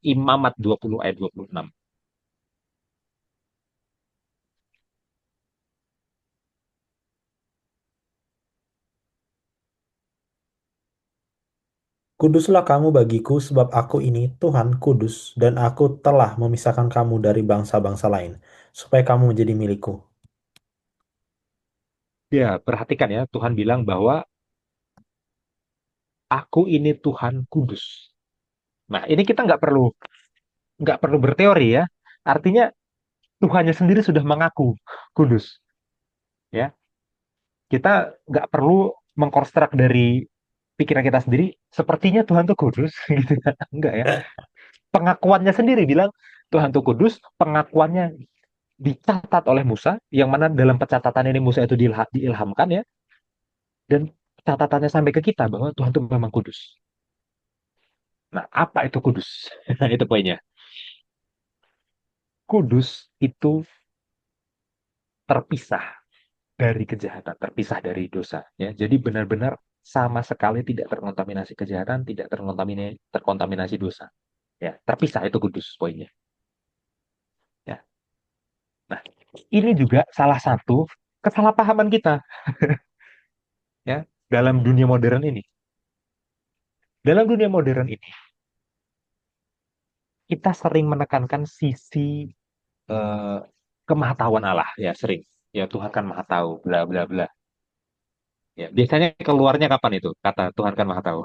Imamat 20 ayat 26. Kuduslah kamu bagiku sebab aku ini Tuhan kudus dan aku telah memisahkan kamu dari bangsa-bangsa lain supaya kamu menjadi milikku. Ya, perhatikan ya, Tuhan bilang bahwa aku ini Tuhan kudus. Nah, ini kita nggak perlu berteori ya. Artinya Tuhannya sendiri sudah mengaku kudus. Ya, kita nggak perlu mengkonstruk dari pikiran kita sendiri. Sepertinya Tuhan tuh kudus, gitu kan? Enggak ya. Pengakuannya sendiri bilang Tuhan tuh kudus. Pengakuannya dicatat oleh Musa, yang mana dalam pencatatan ini Musa itu diilhamkan ya, dan catatannya sampai ke kita bahwa Tuhan itu memang kudus. Nah, apa itu kudus? Itu poinnya. Kudus itu terpisah dari kejahatan, terpisah dari dosa. Ya, jadi benar-benar sama sekali tidak terkontaminasi kejahatan, tidak terkontaminasi dosa. Ya, terpisah itu kudus poinnya. Ya, nah ini juga salah satu kesalahpahaman kita ya dalam dunia modern ini. Dalam dunia modern ini kita sering menekankan sisi eh, kemahatauan Allah ya sering. Ya Tuhan kan maha tahu, bla bla bla. Ya, biasanya keluarnya kapan itu? Kata Tuhan kan maha tahu.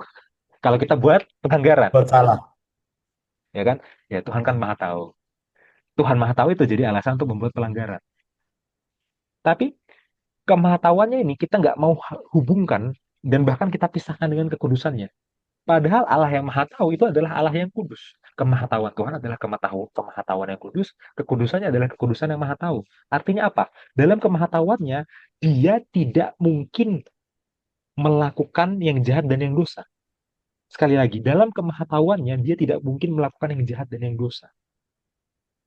Kalau kita buat pelanggaran, Buat salah. ya kan? Ya Tuhan kan maha tahu. Tuhan maha tahu itu jadi alasan untuk membuat pelanggaran. Tapi kemahatauannya ini kita nggak mau hubungkan dan bahkan kita pisahkan dengan kekudusannya. Padahal Allah yang maha tahu itu adalah Allah yang kudus. Kemahatauan Tuhan adalah kemahatauan yang kudus. Kekudusannya adalah kekudusan yang maha tahu. Artinya apa? Dalam kemahatauannya, dia tidak mungkin melakukan yang jahat dan yang dosa. Sekali lagi, dalam kemahatauannya, dia tidak mungkin melakukan yang jahat dan yang dosa.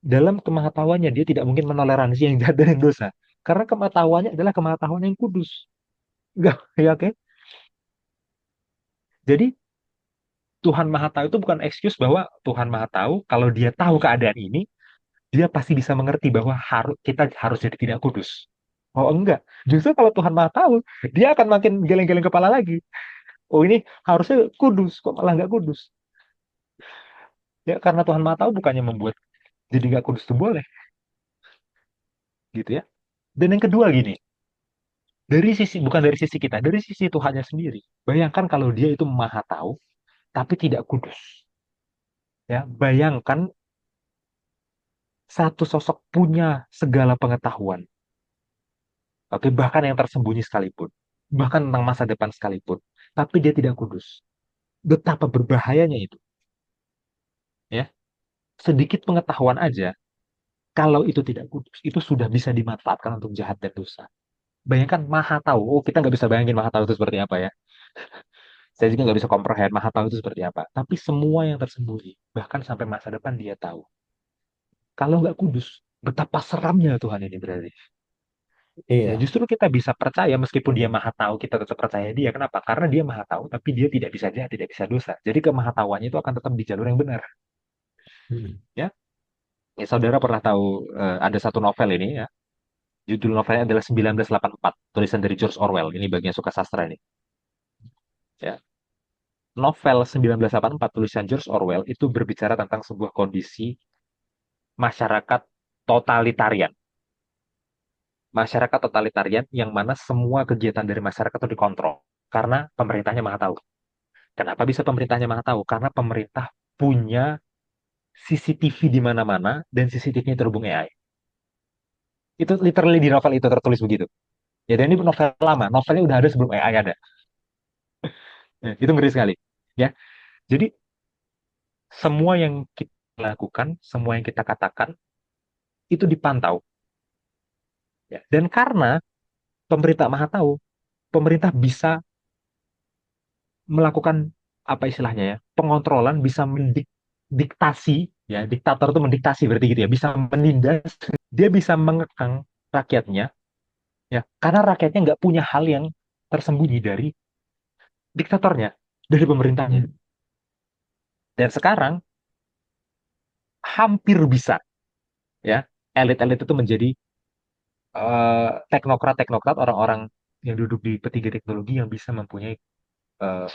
Dalam kemahatauannya, dia tidak mungkin menoleransi yang jahat dan yang dosa. Karena kemahatauannya adalah kemahatauan yang kudus. Enggak, ya oke? Jadi, Tuhan Maha Tahu itu bukan excuse bahwa Tuhan Maha Tahu, kalau dia tahu keadaan ini, dia pasti bisa mengerti bahwa kita harus jadi tidak kudus. Oh enggak, justru kalau Tuhan Maha Tahu, dia akan makin geleng-geleng kepala lagi. Oh ini harusnya kudus, kok malah nggak kudus? Ya karena Tuhan Maha Tahu bukannya membuat jadi nggak kudus itu boleh, gitu ya. Dan yang kedua gini, dari sisi bukan dari sisi kita, dari sisi Tuhannya sendiri. Bayangkan kalau dia itu Maha Tahu, tapi tidak kudus. Ya, bayangkan satu sosok punya segala pengetahuan. Oke, bahkan yang tersembunyi sekalipun. Bahkan tentang masa depan sekalipun. Tapi dia tidak kudus. Betapa berbahayanya itu. Ya, sedikit pengetahuan aja, kalau itu tidak kudus, itu sudah bisa dimanfaatkan untuk jahat dan dosa. Bayangkan maha tahu. Oh, kita nggak bisa bayangin maha tahu itu seperti apa ya. Saya juga nggak bisa comprehend maha tahu itu seperti apa. Tapi semua yang tersembunyi, bahkan sampai masa depan dia tahu. Kalau nggak kudus, betapa seramnya Tuhan ini berarti. Ya, Iya. justru kita bisa percaya meskipun dia maha tahu, kita tetap percaya dia. Kenapa? Karena dia maha tahu, tapi dia tidak bisa jahat, tidak bisa dosa. Jadi kemahatauannya itu akan tetap di jalur yang benar. Hmm. Ya, ya saudara pernah tahu ada satu novel ini ya. Judul novelnya adalah 1984, tulisan dari George Orwell. Ini bagi yang suka sastra ini. Ya. Novel 1984 tulisan George Orwell itu berbicara tentang sebuah kondisi masyarakat totalitarian. Masyarakat totalitarian yang mana semua kegiatan dari masyarakat itu dikontrol. Karena pemerintahnya maha tahu. Kenapa bisa pemerintahnya maha tahu? Karena pemerintah punya CCTV di mana-mana dan CCTV-nya terhubung AI. Itu literally di novel itu tertulis begitu. Ya, dan ini novel lama. Novelnya udah ada sebelum AI ada. Ya, itu ngeri sekali. Ya, jadi semua yang kita lakukan, semua yang kita katakan itu dipantau. Ya. Dan karena pemerintah maha tahu, pemerintah bisa melakukan apa istilahnya ya, pengontrolan, bisa mendiktasi, ya, diktator itu mendiktasi berarti gitu ya, bisa menindas, dia bisa mengekang rakyatnya, ya, karena rakyatnya nggak punya hal yang tersembunyi dari diktatornya, dari pemerintahnya. Dan sekarang hampir bisa, ya, elit-elit itu menjadi teknokrat-teknokrat, orang-orang yang duduk di petinggi teknologi yang bisa mempunyai eh,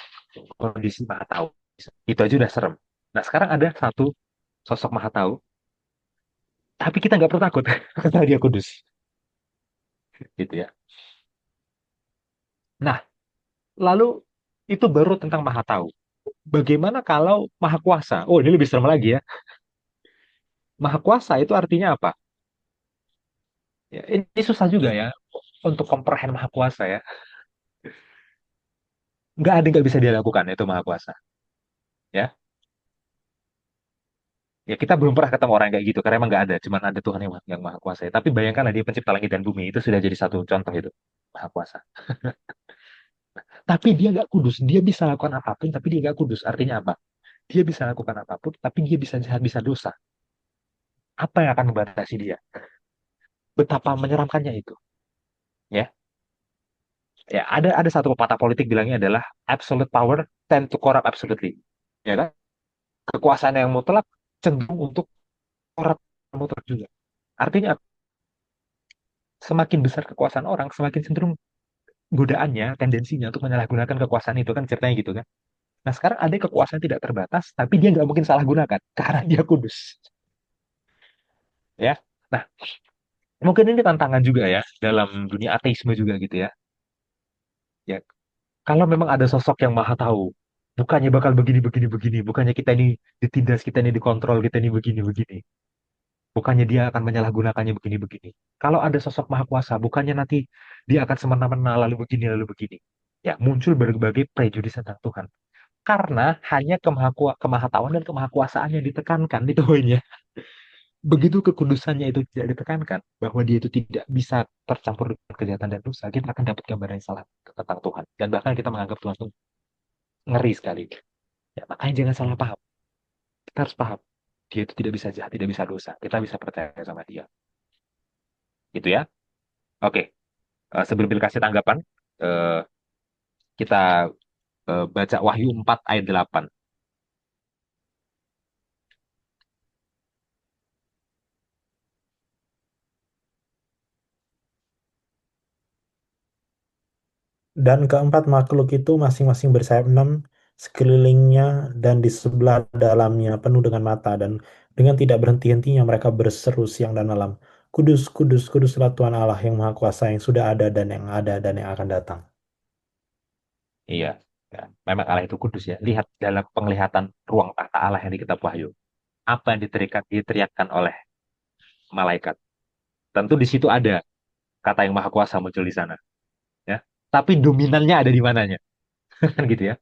kondisi maha tahu. Itu aja udah serem. Nah, sekarang ada satu sosok maha tahu, tapi kita nggak perlu takut karena dia kudus, gitu ya. Nah, lalu itu baru tentang maha tahu. Bagaimana kalau maha kuasa? Oh, ini lebih serem lagi ya. Maha kuasa itu artinya apa? Ya, ini susah juga ya untuk komprehend maha kuasa ya. Nggak ada yang nggak bisa dia lakukan itu maha kuasa. Ya, ya kita belum pernah ketemu orang yang kayak gitu karena emang nggak ada, cuman ada Tuhan yang maha kuasa. Ya. Tapi bayangkanlah dia pencipta langit dan bumi, itu sudah jadi satu contoh itu maha kuasa. Tapi dia nggak kudus, dia bisa lakukan apapun, tapi dia nggak kudus. Artinya apa? Dia bisa lakukan apapun, tapi dia bisa jahat, bisa dosa. Apa yang akan membatasi dia? Betapa menyeramkannya itu. Ya, ya, ada satu pepatah politik bilangnya adalah absolute power tend to corrupt absolutely. Ya kan? Kekuasaan yang mutlak cenderung untuk corrupt mutlak juga. Artinya semakin besar kekuasaan orang, semakin cenderung godaannya, tendensinya untuk menyalahgunakan kekuasaan itu, kan ceritanya gitu kan. Nah, sekarang ada kekuasaan tidak terbatas, tapi dia nggak mungkin salah gunakan karena dia kudus. Ya, nah, mungkin ini tantangan juga ya dalam dunia ateisme juga gitu ya. Ya, kalau memang ada sosok yang maha tahu, bukannya bakal begini begini begini, bukannya kita ini ditindas, kita ini dikontrol, kita ini begini begini, bukannya dia akan menyalahgunakannya begini begini. Kalau ada sosok maha kuasa, bukannya nanti dia akan semena-mena lalu begini lalu begini. Ya, muncul berbagai prejudis tentang Tuhan. Karena hanya kemahatauan dan kemahakuasaan yang ditekankan itu poinnya. Begitu kekudusannya itu tidak ditekankan, bahwa dia itu tidak bisa tercampur dengan kejahatan dan dosa, kita akan dapat gambaran yang salah tentang Tuhan. Dan bahkan kita menganggap Tuhan itu ngeri sekali. Ya, makanya jangan salah paham. Kita harus paham. Dia itu tidak bisa jahat, tidak bisa dosa. Kita bisa percaya sama dia. Gitu ya. Oke. Sebelum kita kasih tanggapan, eh, kita baca Wahyu 4 ayat 8. Dan keempat makhluk itu masing-masing bersayap enam sekelilingnya dan di sebelah dalamnya penuh dengan mata dan dengan tidak berhenti-hentinya mereka berseru siang dan malam. Kudus, kudus, kuduslah Tuhan Allah yang Maha Kuasa yang sudah ada dan yang ada dan yang akan datang. Iya. Ya, memang Allah itu kudus ya. Lihat dalam penglihatan ruang tahta Allah yang di kitab Wahyu. Apa yang diteriakkan oleh malaikat. Tentu di situ ada kata yang maha kuasa muncul di sana, ya. Tapi dominannya ada di mananya, kan gitu ya.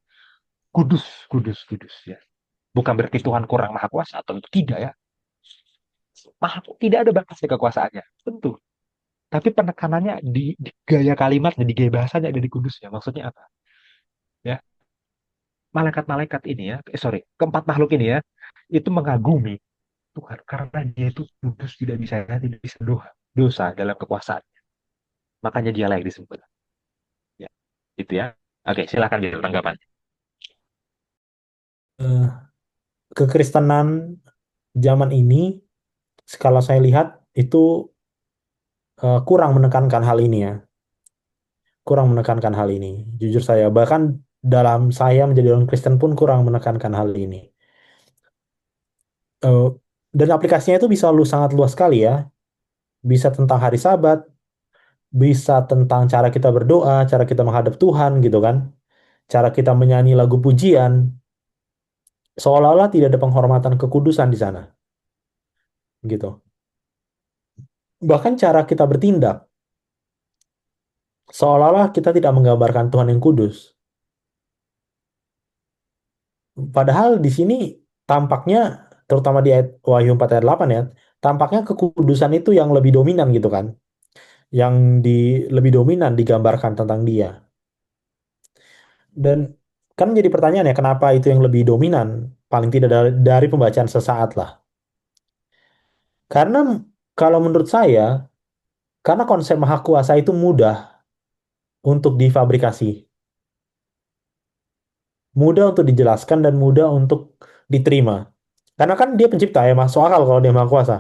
Kudus, kudus, kudus, ya. Bukan berarti Tuhan kurang maha kuasa, tentu tidak ya. Tidak ada batasnya kekuasaannya, tentu. Tapi penekanannya di gaya kalimatnya, di gaya bahasanya ada di kudusnya. Maksudnya apa? Ya, malaikat-malaikat ini ya, keempat makhluk ini ya, itu mengagumi Tuhan karena dia itu kudus, tidak bisa dosa dalam kekuasaan. Makanya dia layak disembah. Ya, itu ya. Oke, silakan jadi tanggapan. Eh, Kekristenan zaman ini, kalau saya lihat, itu kurang menekankan hal ini ya. Kurang menekankan hal ini. Jujur saya, bahkan dalam saya menjadi orang Kristen pun kurang menekankan hal ini. Eh, dan aplikasinya itu bisa sangat luas sekali ya. Bisa tentang hari Sabat, bisa tentang cara kita berdoa, cara kita menghadap Tuhan gitu kan. Cara kita menyanyi lagu pujian, seolah-olah tidak ada penghormatan kekudusan di sana gitu. Bahkan cara kita bertindak, seolah-olah kita tidak menggambarkan Tuhan yang kudus. Padahal di sini tampaknya, terutama di ayat Wahyu 4 ayat 8 ya, tampaknya kekudusan itu yang lebih dominan gitu kan. Yang lebih dominan digambarkan tentang dia. Dan Kan jadi pertanyaan ya, kenapa itu yang lebih dominan? Paling tidak dari pembacaan sesaat lah. Karena kalau menurut saya, karena konsep maha kuasa itu mudah untuk difabrikasi, mudah untuk dijelaskan dan mudah untuk diterima. Karena kan dia pencipta ya, masuk akal kalau dia maha kuasa.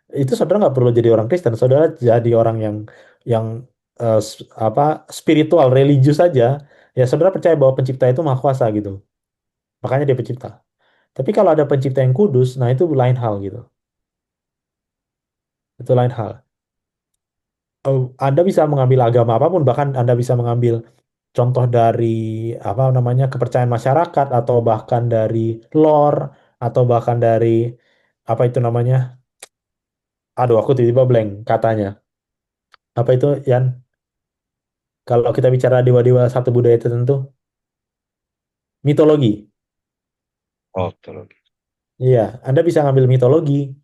Itu saudara nggak perlu jadi orang Kristen, saudara jadi orang yang apa spiritual, religius saja. Ya saudara percaya bahwa pencipta itu maha kuasa gitu. Makanya dia pencipta. Tapi kalau ada pencipta yang kudus, nah itu lain hal gitu. Itu lain hal. Anda bisa mengambil agama apapun, bahkan Anda bisa mengambil contoh dari apa namanya kepercayaan masyarakat atau bahkan dari lore atau bahkan dari apa itu namanya? Aduh, aku tiba-tiba blank katanya. Apa itu, Yan? Kalau kita bicara dewa-dewa satu budaya tertentu, mitologi. Oh, betul. Iya, Anda bisa ngambil mitologi.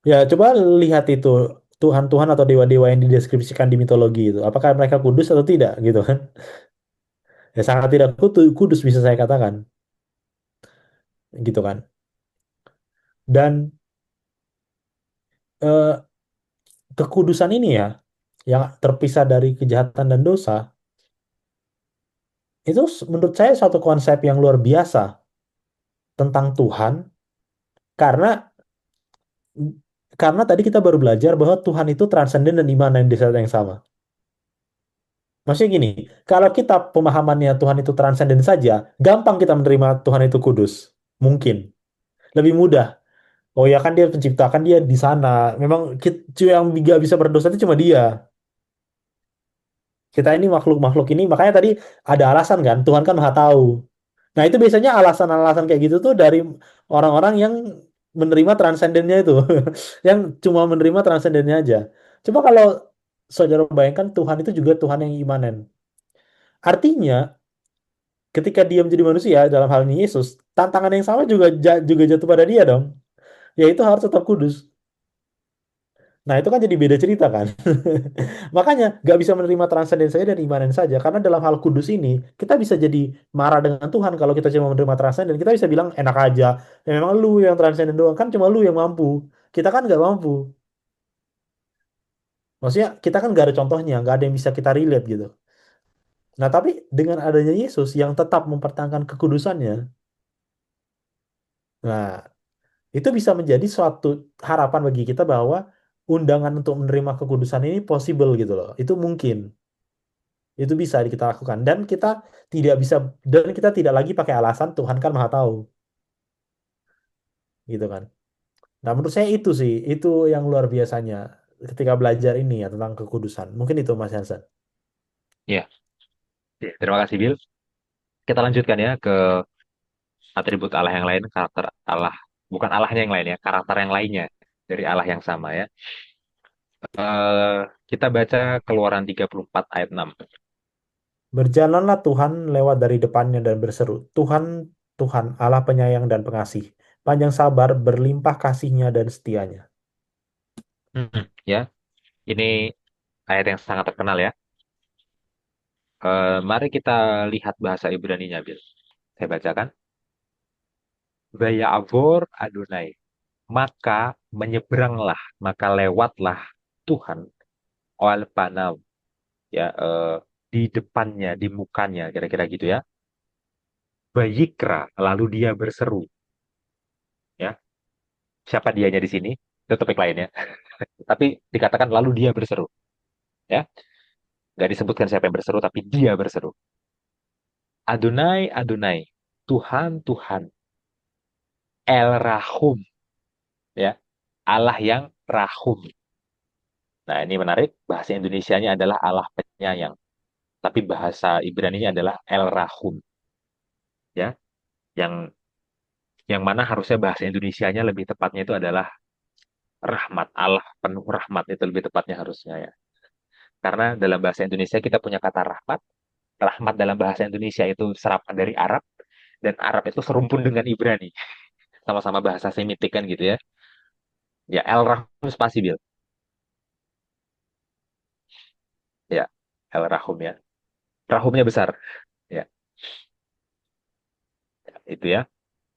Ya, coba lihat itu Tuhan-Tuhan atau dewa-dewa yang dideskripsikan di mitologi itu. Apakah mereka kudus atau tidak gitu kan? Ya sangat tidak kudus bisa saya katakan, gitu kan. Dan eh, kekudusan ini ya, yang terpisah dari kejahatan dan dosa, itu menurut saya suatu konsep yang luar biasa tentang Tuhan, karena karena tadi kita baru belajar bahwa Tuhan itu transenden dan immanen di saat yang sama. Maksudnya gini, kalau kita pemahamannya Tuhan itu transenden saja, gampang kita menerima Tuhan itu kudus. Mungkin. Lebih mudah. Oh ya kan dia penciptakan dia di sana. Memang yang gak bisa berdosa itu cuma dia. Kita ini makhluk-makhluk ini, makanya tadi ada alasan kan, Tuhan kan maha tahu. Nah itu biasanya alasan-alasan kayak gitu tuh dari orang-orang yang menerima transendennya itu. Yang cuma menerima transendennya aja. Coba kalau saudara bayangkan Tuhan itu juga Tuhan yang imanen. Artinya ketika dia menjadi manusia dalam hal ini Yesus, tantangan yang sama juga jatuh pada dia dong, yaitu harus tetap kudus. Nah itu kan jadi beda cerita kan. Makanya gak bisa menerima transenden saja dan imanen saja, karena dalam hal kudus ini kita bisa jadi marah dengan Tuhan kalau kita cuma menerima transenden. Kita bisa bilang enak aja, ya memang lu yang transenden doang, kan cuma lu yang mampu, kita kan gak mampu. Maksudnya kita kan gak ada contohnya, gak ada yang bisa kita relate gitu. Nah tapi dengan adanya Yesus yang tetap mempertahankan kekudusannya, nah itu bisa menjadi suatu harapan bagi kita bahwa undangan untuk menerima kekudusan ini possible gitu loh. Itu mungkin. Itu bisa kita lakukan dan kita tidak bisa dan kita tidak lagi pakai alasan Tuhan kan Maha tahu gitu kan. Nah, menurut saya itu sih, itu yang luar biasanya ketika belajar ini ya tentang kekudusan. Mungkin itu Mas Hansen. Ya, ya, terima kasih Bill. Kita lanjutkan ya ke atribut Allah yang lain, karakter Allah. Bukan Allahnya yang lain ya, karakter yang lainnya dari Allah yang sama ya. Eh, kita baca Keluaran 34 ayat 6. Berjalanlah Tuhan lewat dari depannya dan berseru, Tuhan, Tuhan Allah penyayang dan pengasih, panjang sabar, berlimpah kasihnya dan setianya. Ya, ini ayat yang sangat terkenal ya. Mari kita lihat bahasa Ibrani-nya, Bill. Saya bacakan. Baya'avor Adonai. Maka menyeberanglah, maka lewatlah Tuhan al panav ya di depannya, di mukanya, kira-kira gitu ya. Bayikra, lalu dia berseru, ya. Siapa dianya di sini? Itu topik lainnya. Tapi dikatakan lalu dia berseru, ya. Nggak disebutkan siapa yang berseru, tapi dia berseru. Adonai, Adonai, Tuhan, Tuhan, El Rahum, ya. Allah yang Rahum. Nah, ini menarik. Bahasa Indonesianya adalah Allah penyayang. Tapi bahasa Ibrani-nya adalah El Rahum, ya. Yang yang mana harusnya bahasa Indonesianya lebih tepatnya itu adalah rahmat. Allah penuh rahmat itu lebih tepatnya harusnya ya. Karena dalam bahasa Indonesia kita punya kata rahmat. Rahmat dalam bahasa Indonesia itu serapan dari Arab. Dan Arab itu serumpun dengan Ibrani. Sama-sama bahasa Semitik kan gitu ya. Ya, El Rahum spasi Bil. Ya, El Rahum ya. Rahumnya besar. Itu ya.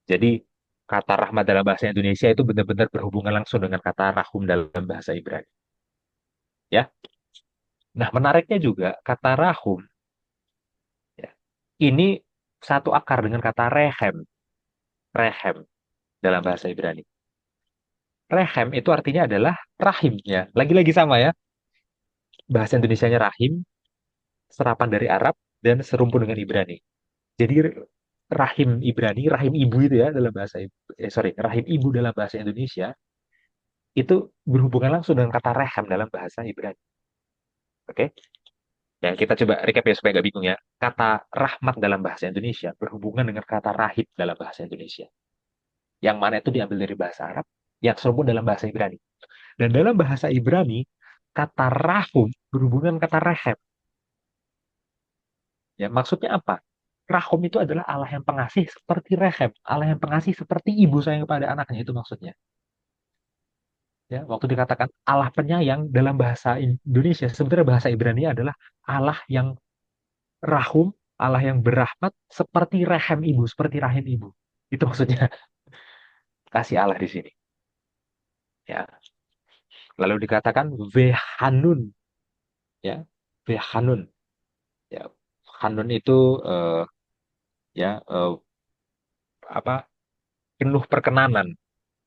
Jadi kata rahmat dalam bahasa Indonesia itu benar-benar berhubungan langsung dengan kata rahum dalam bahasa Ibrani. Ya. Nah, menariknya juga kata rahum ya, ini satu akar dengan kata rehem, rehem dalam bahasa Ibrani. Rehem itu artinya adalah rahimnya. Lagi-lagi sama ya. Bahasa Indonesianya rahim, serapan dari Arab dan serumpun dengan Ibrani. Jadi rahim Ibrani, rahim ibu itu ya dalam bahasa sorry, rahim ibu dalam bahasa Indonesia itu berhubungan langsung dengan kata rehem dalam bahasa Ibrani. Oke? Ya, kita coba recap ya supaya nggak bingung ya. Kata rahmat dalam bahasa Indonesia berhubungan dengan kata rahib dalam bahasa Indonesia. Yang mana itu diambil dari bahasa Arab, yang serumpun dalam bahasa Ibrani. Dan dalam bahasa Ibrani, kata rahum berhubungan dengan kata rehem. Ya, maksudnya apa? Rahum itu adalah Allah yang pengasih seperti rehem. Allah yang pengasih seperti ibu sayang kepada anaknya, itu maksudnya. Ya, waktu dikatakan Allah penyayang dalam bahasa Indonesia, sebenarnya bahasa Ibrani adalah Allah yang rahum, Allah yang berrahmat seperti rehem ibu, seperti rahim ibu. Itu maksudnya kasih Allah di sini. Ya, lalu dikatakan Vehanun, ya, Vehanun. Ya, Hanun itu eh, ya apa penuh perkenanan.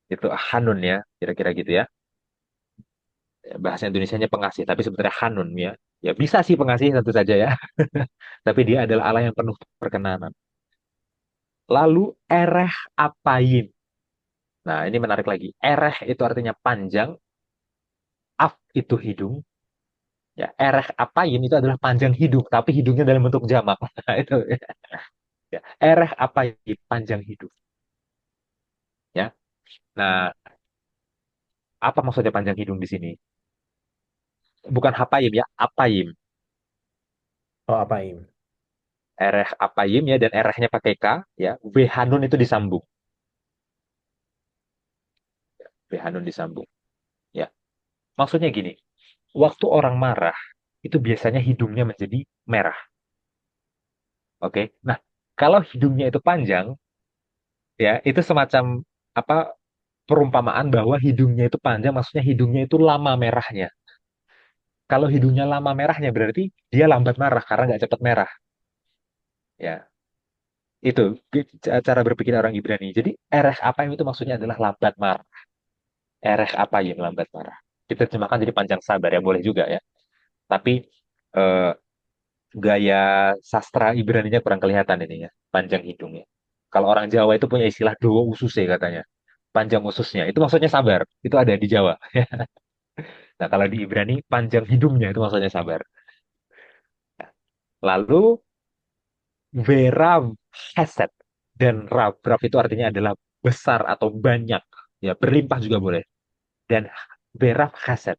Itu Hanun ya, kira-kira gitu ya. Bahasa Indonesianya pengasih, tapi sebenarnya Hanun ya. Ya bisa sih pengasih tentu saja ya, tapi dia adalah Allah yang penuh perkenanan. Lalu ereh apayin. Nah, ini menarik lagi. Ereh itu artinya panjang, af itu hidung, ya. Ereh apayin itu adalah panjang hidung, tapi hidungnya dalam bentuk jamak. Nah, itu ya. Ereh apayin panjang hidung, ya. Nah, apa maksudnya panjang hidung di sini? Bukan hapayim ya, apayim. Oh, apa ini? Ereh apayim ya, dan erehnya pakai K, ya. Wehanun itu disambung. Wehanun disambung. Ya. Maksudnya gini, waktu orang marah, itu biasanya hidungnya menjadi merah. Oke. Nah, kalau hidungnya itu panjang, ya, itu semacam apa perumpamaan bahwa hidungnya itu panjang, maksudnya hidungnya itu lama merahnya. Kalau hidungnya lama merahnya berarti dia lambat marah karena nggak cepat merah. Ya, itu cara berpikir orang Ibrani. Jadi ereh apa itu maksudnya adalah lambat marah. Ereh apa yang lambat marah. Kita terjemahkan jadi panjang sabar ya boleh juga ya. Tapi eh, gaya sastra Ibraninya kurang kelihatan ini ya, panjang hidungnya. Kalau orang Jawa itu punya istilah dowo ususe katanya. Panjang ususnya. Itu maksudnya sabar. Itu ada di Jawa. Nah, kalau di Ibrani panjang hidungnya itu maksudnya sabar. Lalu Verav Hesed dan Rav. Rav itu artinya adalah besar atau banyak. Ya, berlimpah juga boleh. Dan Verav Hesed,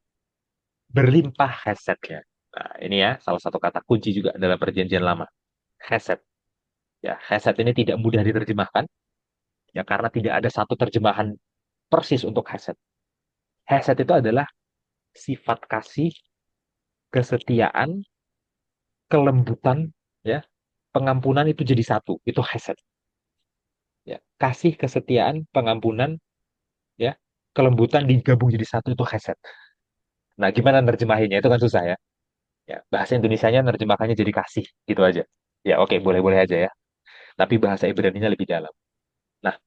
berlimpah Hesednya. Nah, ini ya salah satu kata kunci juga dalam perjanjian lama. Hesed. Ya, Hesed ini tidak mudah diterjemahkan. Ya, karena tidak ada satu terjemahan persis untuk Hesed. Hesed itu adalah sifat kasih, kesetiaan, kelembutan, ya, pengampunan itu jadi satu. Itu Hesed. Ya, kasih, kesetiaan, pengampunan, ya, kelembutan digabung jadi satu itu Hesed. Nah, gimana nerjemahinnya itu kan susah ya. Ya, bahasa Indonesianya nerjemahkannya jadi kasih gitu aja. Ya, oke, boleh-boleh aja ya. Tapi bahasa Ibrani-nya lebih dalam. Nah,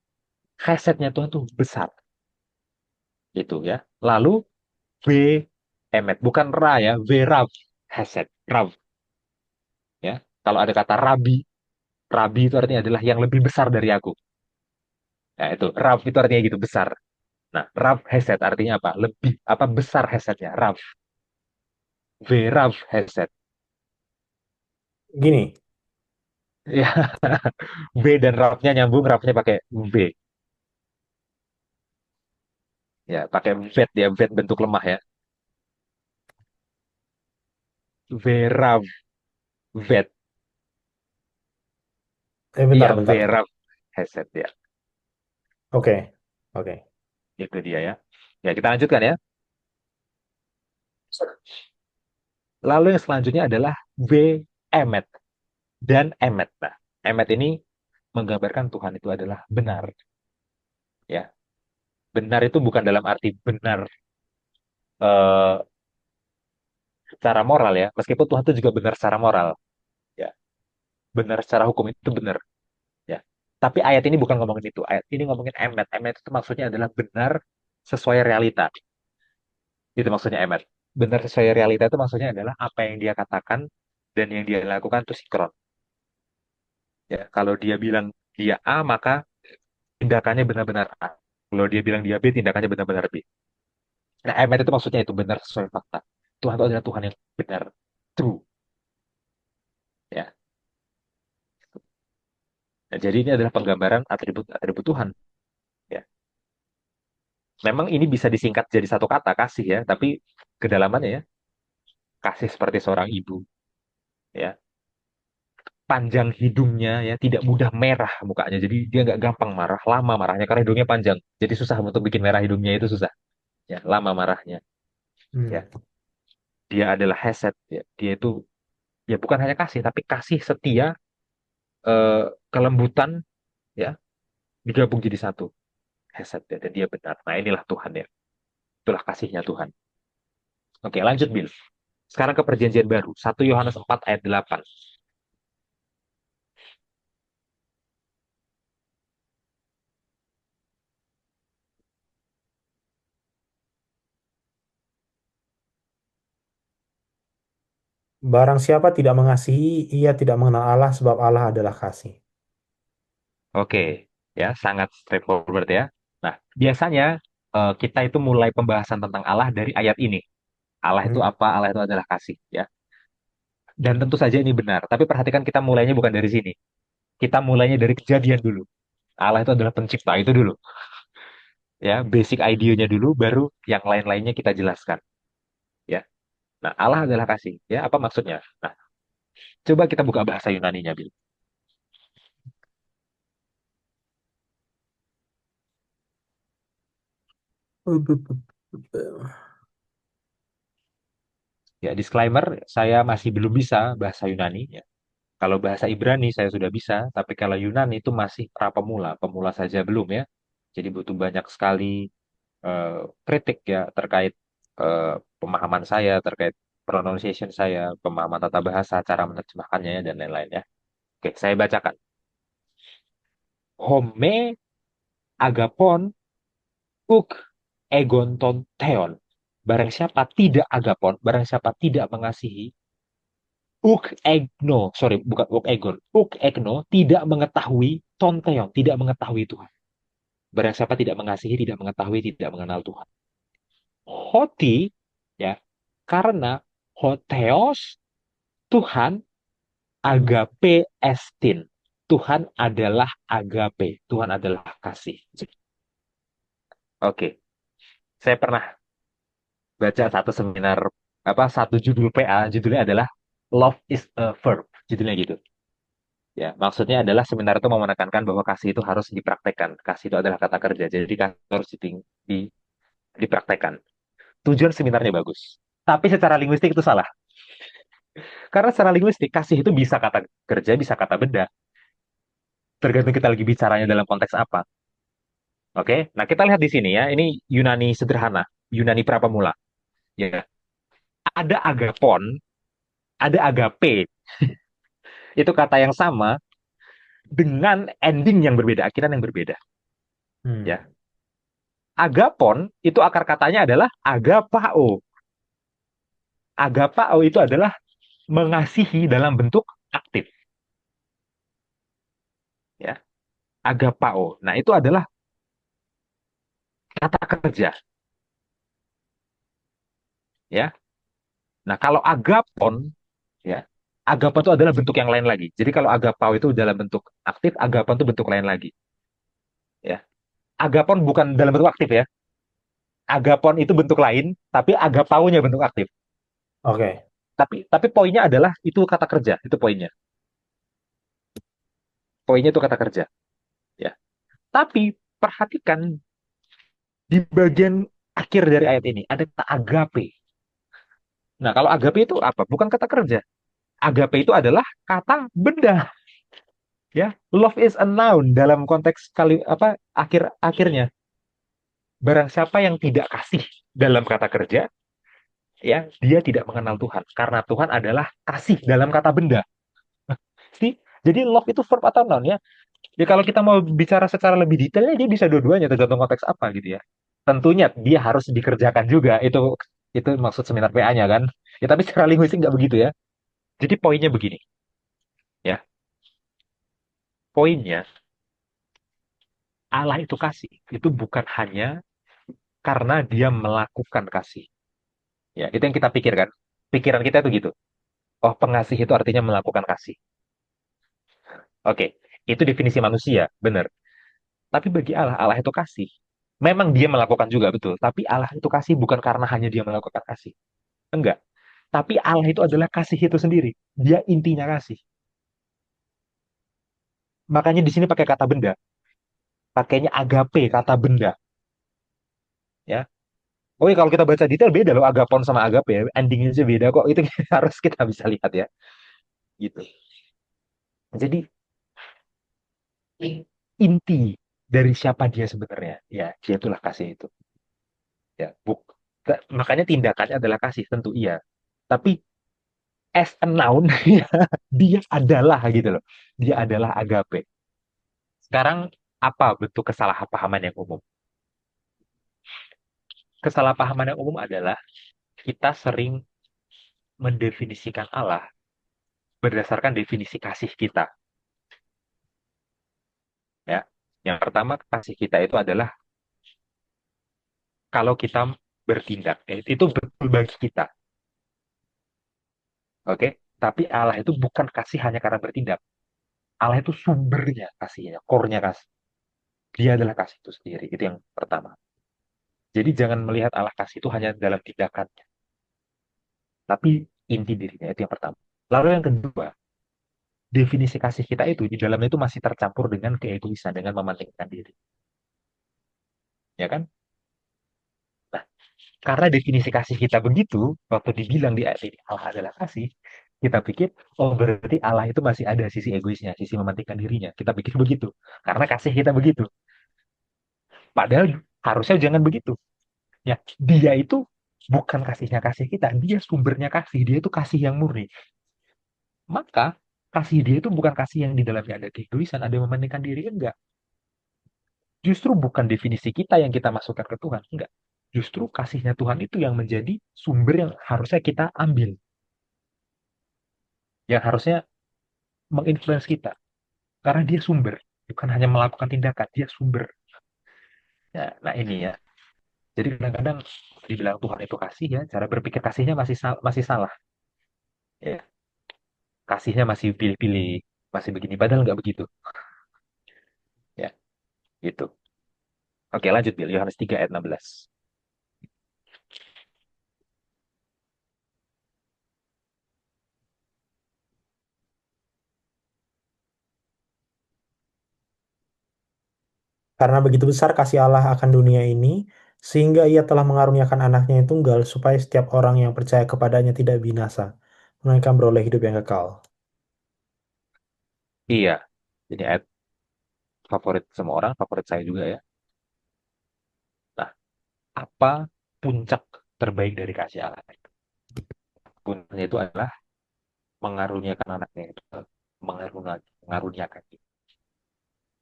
Hesednya Tuhan tuh besar gitu ya. Lalu V emet bukan ra ya, V rav Hesed, rav ya. Kalau ada kata rabi, rabi itu artinya adalah yang lebih besar dari aku. Nah, itu rav itu artinya gitu besar. Nah, rav Hesed artinya apa? Lebih apa besar Hesednya, rav. V rav Hesed. Gini, Ya, V dan ravnya nyambung, ravnya pakai V. Ya, pakai vet ya, vet bentuk lemah ya. Vera vet. Iya, bentar, bentar. Vera headset ya. Oke, oke. Itu dia ya. Ya, kita lanjutkan ya. Lalu yang selanjutnya adalah V emet dan emet. Nah, emet ini menggambarkan Tuhan itu adalah benar. Ya, benar itu bukan dalam arti benar eh, secara moral ya, meskipun Tuhan itu juga benar secara moral. Ya, benar secara hukum itu benar. Ya, tapi ayat ini bukan ngomongin itu. Ayat ini ngomongin emet. Emet itu maksudnya adalah benar sesuai realita. Itu maksudnya emet. Benar sesuai realita itu maksudnya adalah apa yang dia katakan dan yang dia lakukan itu sinkron. Ya, kalau dia bilang dia A, maka tindakannya benar-benar A. Kalau dia bilang dia B, tindakannya benar-benar B. Nah, emet itu maksudnya itu benar sesuai fakta. Tuhan itu adalah Tuhan yang benar, true. Ya. Nah, jadi ini adalah penggambaran atribut-atribut Tuhan. Ya. Memang ini bisa disingkat jadi satu kata kasih ya, tapi kedalamannya ya kasih seperti seorang ibu. Ya, panjang hidungnya ya, tidak mudah merah mukanya. Jadi dia nggak gampang marah, lama marahnya karena hidungnya panjang. Jadi susah untuk bikin merah hidungnya itu susah. Ya, lama marahnya. Ya, Hmm. dia adalah Hesed. Ya, dia itu ya bukan hanya kasih, tapi kasih setia, eh, kelembutan, ya digabung jadi satu. Hesed ya, dan dia benar. Nah inilah Tuhan ya. Itulah kasihnya Tuhan. Oke, lanjut Bill. Sekarang ke perjanjian baru. 1 Yohanes 4 ayat 8. Barang siapa tidak mengasihi, ia tidak mengenal Allah sebab Allah adalah kasih. Oke, ya sangat straightforward ya. Nah, biasanya kita itu mulai pembahasan tentang Allah dari ayat ini. Allah itu Hmm. apa? Allah itu adalah kasih, ya. Dan tentu saja ini benar. Tapi perhatikan kita mulainya bukan dari sini. Kita mulainya dari kejadian dulu. Allah itu adalah pencipta itu dulu, ya. Basic idenya dulu, baru yang lain-lainnya kita jelaskan, ya. Nah, Allah adalah kasih, ya. Apa maksudnya? Nah, coba kita buka bahasa Yunaninya, Bil. Ya, disclaimer, saya masih belum bisa bahasa Yunani, ya. Kalau bahasa Ibrani saya sudah bisa, tapi kalau Yunani itu masih pra pemula, pemula saja belum ya. Jadi butuh banyak sekali eh, kritik ya terkait eh, pemahaman saya, terkait pronunciation saya, pemahaman tata bahasa, cara menerjemahkannya ya, dan lain-lain ya. Oke, saya bacakan. Home agapon uk egon ton theon. Barang siapa tidak agapon, barang siapa tidak mengasihi, uk egno, sorry, bukan uk egon, uk egno tidak mengetahui tonteon, tidak mengetahui Tuhan. Barang siapa tidak mengasihi, tidak mengetahui, tidak mengenal Tuhan. Hoti, ya, karena hoteos, Tuhan, agape estin. Tuhan adalah agape. Tuhan adalah kasih. Oke, saya pernah baca satu seminar, apa, satu judul PA, judulnya adalah Love is a Verb. Judulnya gitu. Ya, maksudnya adalah seminar itu mau menekankan bahwa kasih itu harus dipraktekkan. Kasih itu adalah kata kerja, jadi kasih harus dipraktekkan. Tujuan seminarnya bagus. Tapi secara linguistik itu salah. Karena secara linguistik, kasih itu bisa kata kerja, bisa kata benda. Tergantung kita lagi bicaranya dalam konteks apa. Oke, nah kita lihat di sini ya. Ini Yunani sederhana, Yunani prapamula. Ya, ada agapon, ada agape. Itu kata yang sama dengan ending yang berbeda, akhiran yang berbeda. Hmm. Ya, agapon itu akar katanya adalah agapao. Agapao itu adalah mengasihi dalam bentuk aktif. Ya, agapao. Nah, itu adalah kata kerja. Ya, nah kalau agapon, ya, agapon itu adalah bentuk yang lain lagi. Jadi kalau agapao itu dalam bentuk aktif, agapon itu bentuk lain lagi. Ya, agapon bukan dalam bentuk aktif ya. Agapon itu bentuk lain, tapi agapaunya bentuk aktif. Oke. Tapi poinnya adalah itu kata kerja, itu poinnya. Poinnya itu kata kerja. Ya, tapi perhatikan di bagian akhir dari ayat ini ada kata agape. Nah, kalau agape itu apa? Bukan kata kerja. Agape itu adalah kata benda. Ya, love is a noun dalam konteks kali apa akhirnya. Barang siapa yang tidak kasih dalam kata kerja, ya, dia tidak mengenal Tuhan. Karena Tuhan adalah kasih dalam kata benda. See? Jadi love itu verb atau noun ya. Ya kalau kita mau bicara secara lebih detailnya, dia bisa dua-duanya tergantung konteks apa gitu ya. Tentunya dia harus dikerjakan juga. Itu maksud seminar PA-nya kan. Ya tapi secara linguistik nggak begitu ya. Jadi poinnya begini ya. Poinnya Allah itu kasih. Itu bukan hanya karena dia melakukan kasih. Ya, itu yang kita pikirkan. Pikiran kita itu gitu. Oh, pengasih itu artinya melakukan kasih. Oke, itu definisi manusia, benar. Tapi bagi Allah, Allah itu kasih. Memang dia melakukan juga, betul. Tapi Allah itu kasih bukan karena hanya dia melakukan kasih. Enggak. Tapi Allah itu adalah kasih itu sendiri. Dia intinya kasih. Makanya di sini pakai kata benda. Pakainya agape, kata benda. Ya. Oh iya, kalau kita baca detail beda loh agapon sama agape ya. Endingnya aja beda kok. Itu harus kita bisa lihat ya. Gitu. Jadi inti dari siapa dia sebenarnya. Ya, dia itulah kasih itu. Ya, makanya tindakannya adalah kasih, tentu iya. Tapi as a noun, ya, dia adalah gitu loh. Dia adalah agape. Sekarang apa bentuk kesalahpahaman yang umum? Kesalahpahaman yang umum adalah kita sering mendefinisikan Allah berdasarkan definisi kasih kita. Ya, yang pertama kasih kita itu adalah kalau kita bertindak, itu betul bagi kita, oke? Tapi Allah itu bukan kasih hanya karena bertindak. Allah itu sumbernya kasihnya, core-nya kasih. Dia adalah kasih itu sendiri. Itu yang pertama. Jadi jangan melihat Allah kasih itu hanya dalam tindakannya, tapi inti dirinya itu yang pertama. Lalu yang kedua, definisi kasih kita itu di dalamnya itu masih tercampur dengan keegoisan, dengan mementingkan diri, ya kan? Nah, karena definisi kasih kita begitu, waktu dibilang di ayat ini Allah adalah kasih, kita pikir, oh berarti Allah itu masih ada sisi egoisnya, sisi mementingkan dirinya. Kita pikir begitu, karena kasih kita begitu. Padahal harusnya jangan begitu. Ya, dia itu bukan kasihnya kasih kita, dia sumbernya kasih, dia itu kasih yang murni. Maka kasih dia itu bukan kasih yang di dalamnya ada keegoisan, ada yang mementingkan diri, enggak. Justru bukan definisi kita yang kita masukkan ke Tuhan, enggak. Justru kasihnya Tuhan itu yang menjadi sumber yang harusnya kita ambil, yang harusnya menginfluence kita. Karena dia sumber, bukan hanya melakukan tindakan, dia sumber. Ya, nah ini ya. Jadi kadang-kadang dibilang Tuhan itu kasih ya, cara berpikir kasihnya masih salah. Ya, kasihnya masih pilih-pilih, masih begini. Padahal nggak begitu. Ya, gitu. Oke, lanjut Bill. Yohanes 3 ayat 16. Karena begitu besar kasih Allah akan dunia ini, sehingga ia telah mengaruniakan anaknya yang tunggal, supaya setiap orang yang percaya kepadanya tidak binasa, melainkan beroleh hidup yang kekal. Iya, jadi ayat favorit semua orang, favorit saya juga ya. Nah, apa puncak terbaik dari kasih Allah itu? Puncaknya itu adalah mengaruniakan anaknya itu. Mengaruniakan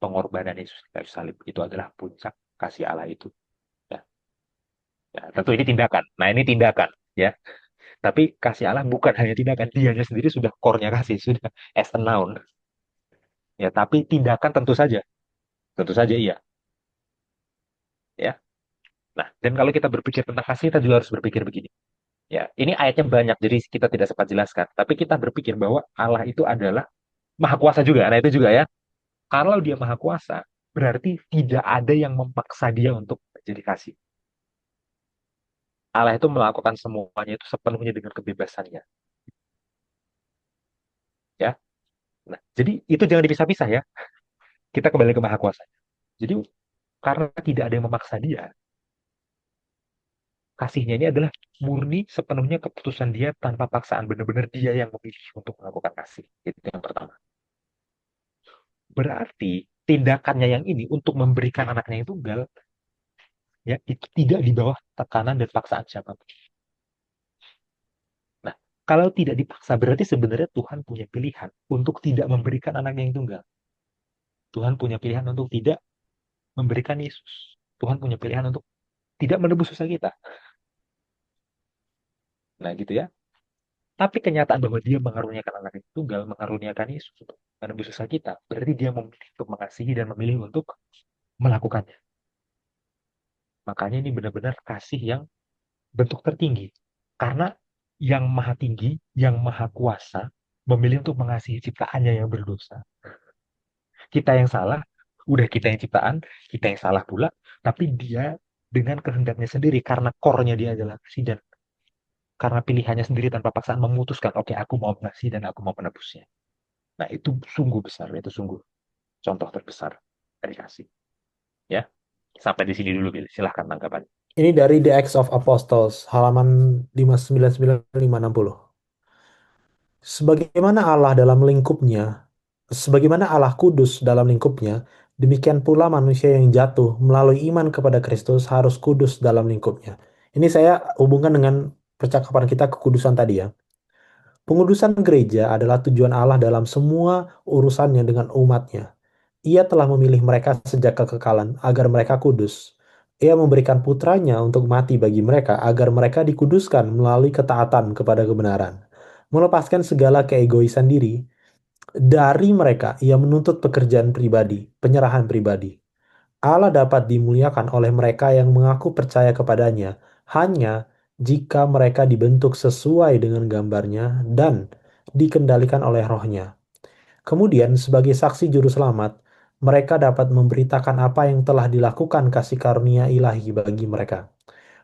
pengorbanan Yesus di kayu salib. Itu adalah puncak kasih Allah itu. Ya, ya, tentu ini tindakan. Nah, ini tindakan. Ya, tapi kasih Allah bukan hanya tindakan. Dianya sendiri sudah core-nya kasih. Sudah as a noun. Ya, tapi tindakan tentu saja. Tentu saja iya. Ya. Nah, dan kalau kita berpikir tentang kasih, kita juga harus berpikir begini. Ya, ini ayatnya banyak, jadi kita tidak sempat jelaskan. Tapi kita berpikir bahwa Allah itu adalah maha kuasa juga. Nah, itu juga ya. Kalau dia maha kuasa, berarti tidak ada yang memaksa dia untuk menjadi kasih. Allah itu melakukan semuanya itu sepenuhnya dengan kebebasannya. Ya. Nah, jadi itu jangan dipisah-pisah ya. Kita kembali ke maha kuasa. Jadi karena tidak ada yang memaksa dia, kasihnya ini adalah murni sepenuhnya keputusan dia tanpa paksaan. Benar-benar dia yang memilih untuk melakukan kasih. Itu yang pertama. Berarti tindakannya yang ini untuk memberikan anaknya yang tunggal, ya itu tidak di bawah tekanan dan paksaan siapapun. Nah, kalau tidak dipaksa, berarti sebenarnya Tuhan punya pilihan untuk tidak memberikan anaknya yang tunggal. Tuhan punya pilihan untuk tidak memberikan Yesus. Tuhan punya pilihan untuk tidak menebus dosa kita. Nah, gitu ya. Tapi kenyataan bahwa dia mengaruniakan anak yang tunggal, mengaruniakan Yesus untuk menebus dosa kita, berarti dia memilih untuk mengasihi dan memilih untuk melakukannya. Makanya ini benar-benar kasih yang bentuk tertinggi. Karena yang maha tinggi, yang maha kuasa, memilih untuk mengasihi ciptaannya yang berdosa. Kita yang salah, udah kita yang ciptaan, kita yang salah pula, tapi dia dengan kehendaknya sendiri, karena core-nya dia adalah kasih dan karena pilihannya sendiri tanpa paksaan memutuskan, oke, aku mau mengasihi dan aku mau menebusnya. Nah, itu sungguh besar, itu sungguh contoh terbesar dari kasih. Ya, sampai di sini dulu, Bill. Silahkan tanggapan. Ini dari The Acts of Apostles, halaman 599-560. Sebagaimana Allah dalam lingkupnya, sebagaimana Allah kudus dalam lingkupnya, demikian pula manusia yang jatuh melalui iman kepada Kristus harus kudus dalam lingkupnya. Ini saya hubungkan dengan percakapan kita kekudusan tadi ya. Pengudusan gereja adalah tujuan Allah dalam semua urusannya dengan umatnya. Ia telah memilih mereka sejak kekekalan agar mereka kudus. Ia memberikan putranya untuk mati bagi mereka agar mereka dikuduskan melalui ketaatan kepada kebenaran. Melepaskan segala keegoisan diri, dari mereka ia menuntut pekerjaan pribadi, penyerahan pribadi. Allah dapat dimuliakan oleh mereka yang mengaku percaya kepadanya hanya jika mereka dibentuk sesuai dengan gambarnya dan dikendalikan oleh rohnya. Kemudian sebagai saksi juru selamat, mereka dapat memberitakan apa yang telah dilakukan kasih karunia ilahi bagi mereka.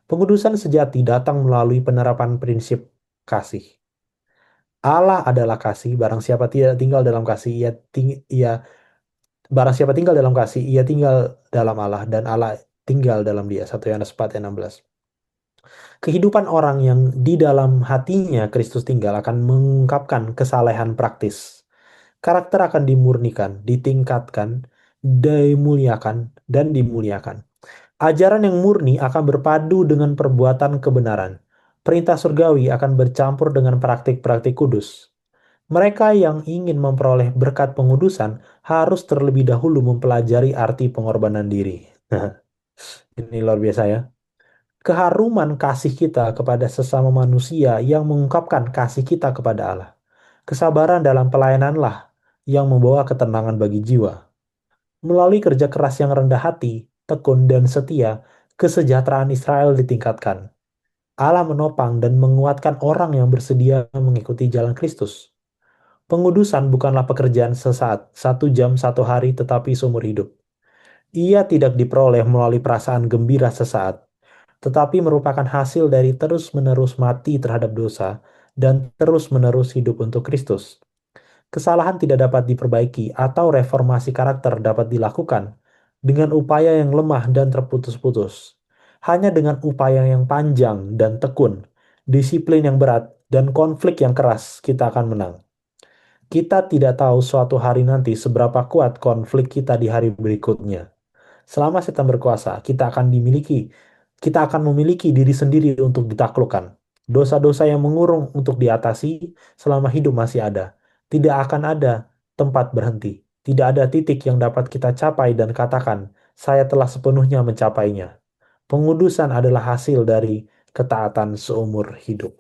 Pengudusan sejati datang melalui penerapan prinsip kasih. Allah adalah kasih, barang siapa tidak tinggal dalam kasih, barang siapa tinggal dalam kasih, ia tinggal dalam Allah dan Allah tinggal dalam dia. 1 Yohanes 4 ayat 16. Kehidupan orang yang di dalam hatinya Kristus tinggal akan mengungkapkan kesalehan praktis. Karakter akan dimurnikan, ditingkatkan, dimuliakan, dan dimuliakan. Ajaran yang murni akan berpadu dengan perbuatan kebenaran. Perintah surgawi akan bercampur dengan praktik-praktik kudus. Mereka yang ingin memperoleh berkat pengudusan harus terlebih dahulu mempelajari arti pengorbanan diri. Ini luar biasa ya. Keharuman kasih kita kepada sesama manusia yang mengungkapkan kasih kita kepada Allah. Kesabaran dalam pelayananlah yang membawa ketenangan bagi jiwa. Melalui kerja keras yang rendah hati, tekun, dan setia, kesejahteraan Israel ditingkatkan. Allah menopang dan menguatkan orang yang bersedia mengikuti jalan Kristus. Pengudusan bukanlah pekerjaan sesaat, 1 jam, 1 hari, tetapi seumur hidup. Ia tidak diperoleh melalui perasaan gembira sesaat, tetapi merupakan hasil dari terus-menerus mati terhadap dosa dan terus-menerus hidup untuk Kristus. Kesalahan tidak dapat diperbaiki atau reformasi karakter dapat dilakukan dengan upaya yang lemah dan terputus-putus. Hanya dengan upaya yang panjang dan tekun, disiplin yang berat, dan konflik yang keras, kita akan menang. Kita tidak tahu suatu hari nanti seberapa kuat konflik kita di hari berikutnya. Selama setan berkuasa, kita akan memiliki diri sendiri untuk ditaklukkan. Dosa-dosa yang mengurung untuk diatasi selama hidup masih ada. Tidak akan ada tempat berhenti. Tidak ada titik yang dapat kita capai dan katakan, saya telah sepenuhnya mencapainya. Pengudusan adalah hasil dari ketaatan seumur hidup.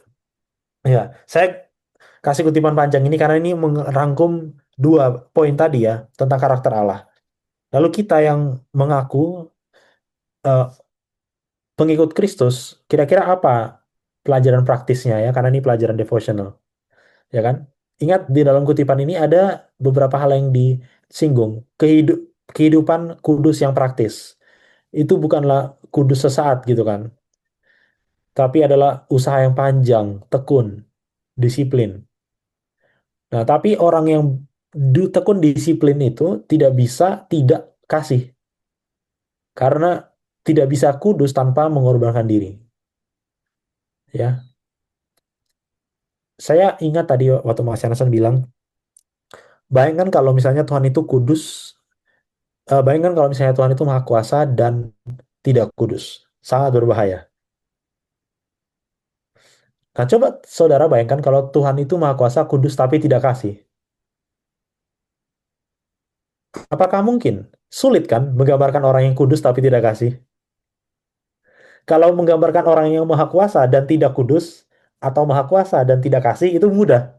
Ya, saya kasih kutipan panjang ini karena ini merangkum 2 poin tadi ya tentang karakter Allah. Lalu kita yang mengaku eh, pengikut Kristus, kira-kira apa pelajaran praktisnya ya? Karena ini pelajaran devotional, ya kan? Ingat di dalam kutipan ini ada beberapa hal yang disinggung. Kehidupan kudus yang praktis. Itu bukanlah kudus sesaat gitu kan, tapi adalah usaha yang panjang, tekun, disiplin. Nah, tapi orang yang tekun disiplin itu tidak bisa tidak kasih, karena tidak bisa kudus tanpa mengorbankan diri. Ya, saya ingat tadi waktu Mas Yansen bilang Bayangkan kalau misalnya Tuhan itu kudus, bayangkan kalau misalnya Tuhan itu maha kuasa dan tidak kudus. Sangat berbahaya. Nah, coba saudara bayangkan kalau Tuhan itu maha kuasa, kudus, tapi tidak kasih. Apakah mungkin? Sulit kan menggambarkan orang yang kudus tapi tidak kasih? Kalau menggambarkan orang yang maha kuasa dan tidak kudus, atau maha kuasa dan tidak kasih, itu mudah.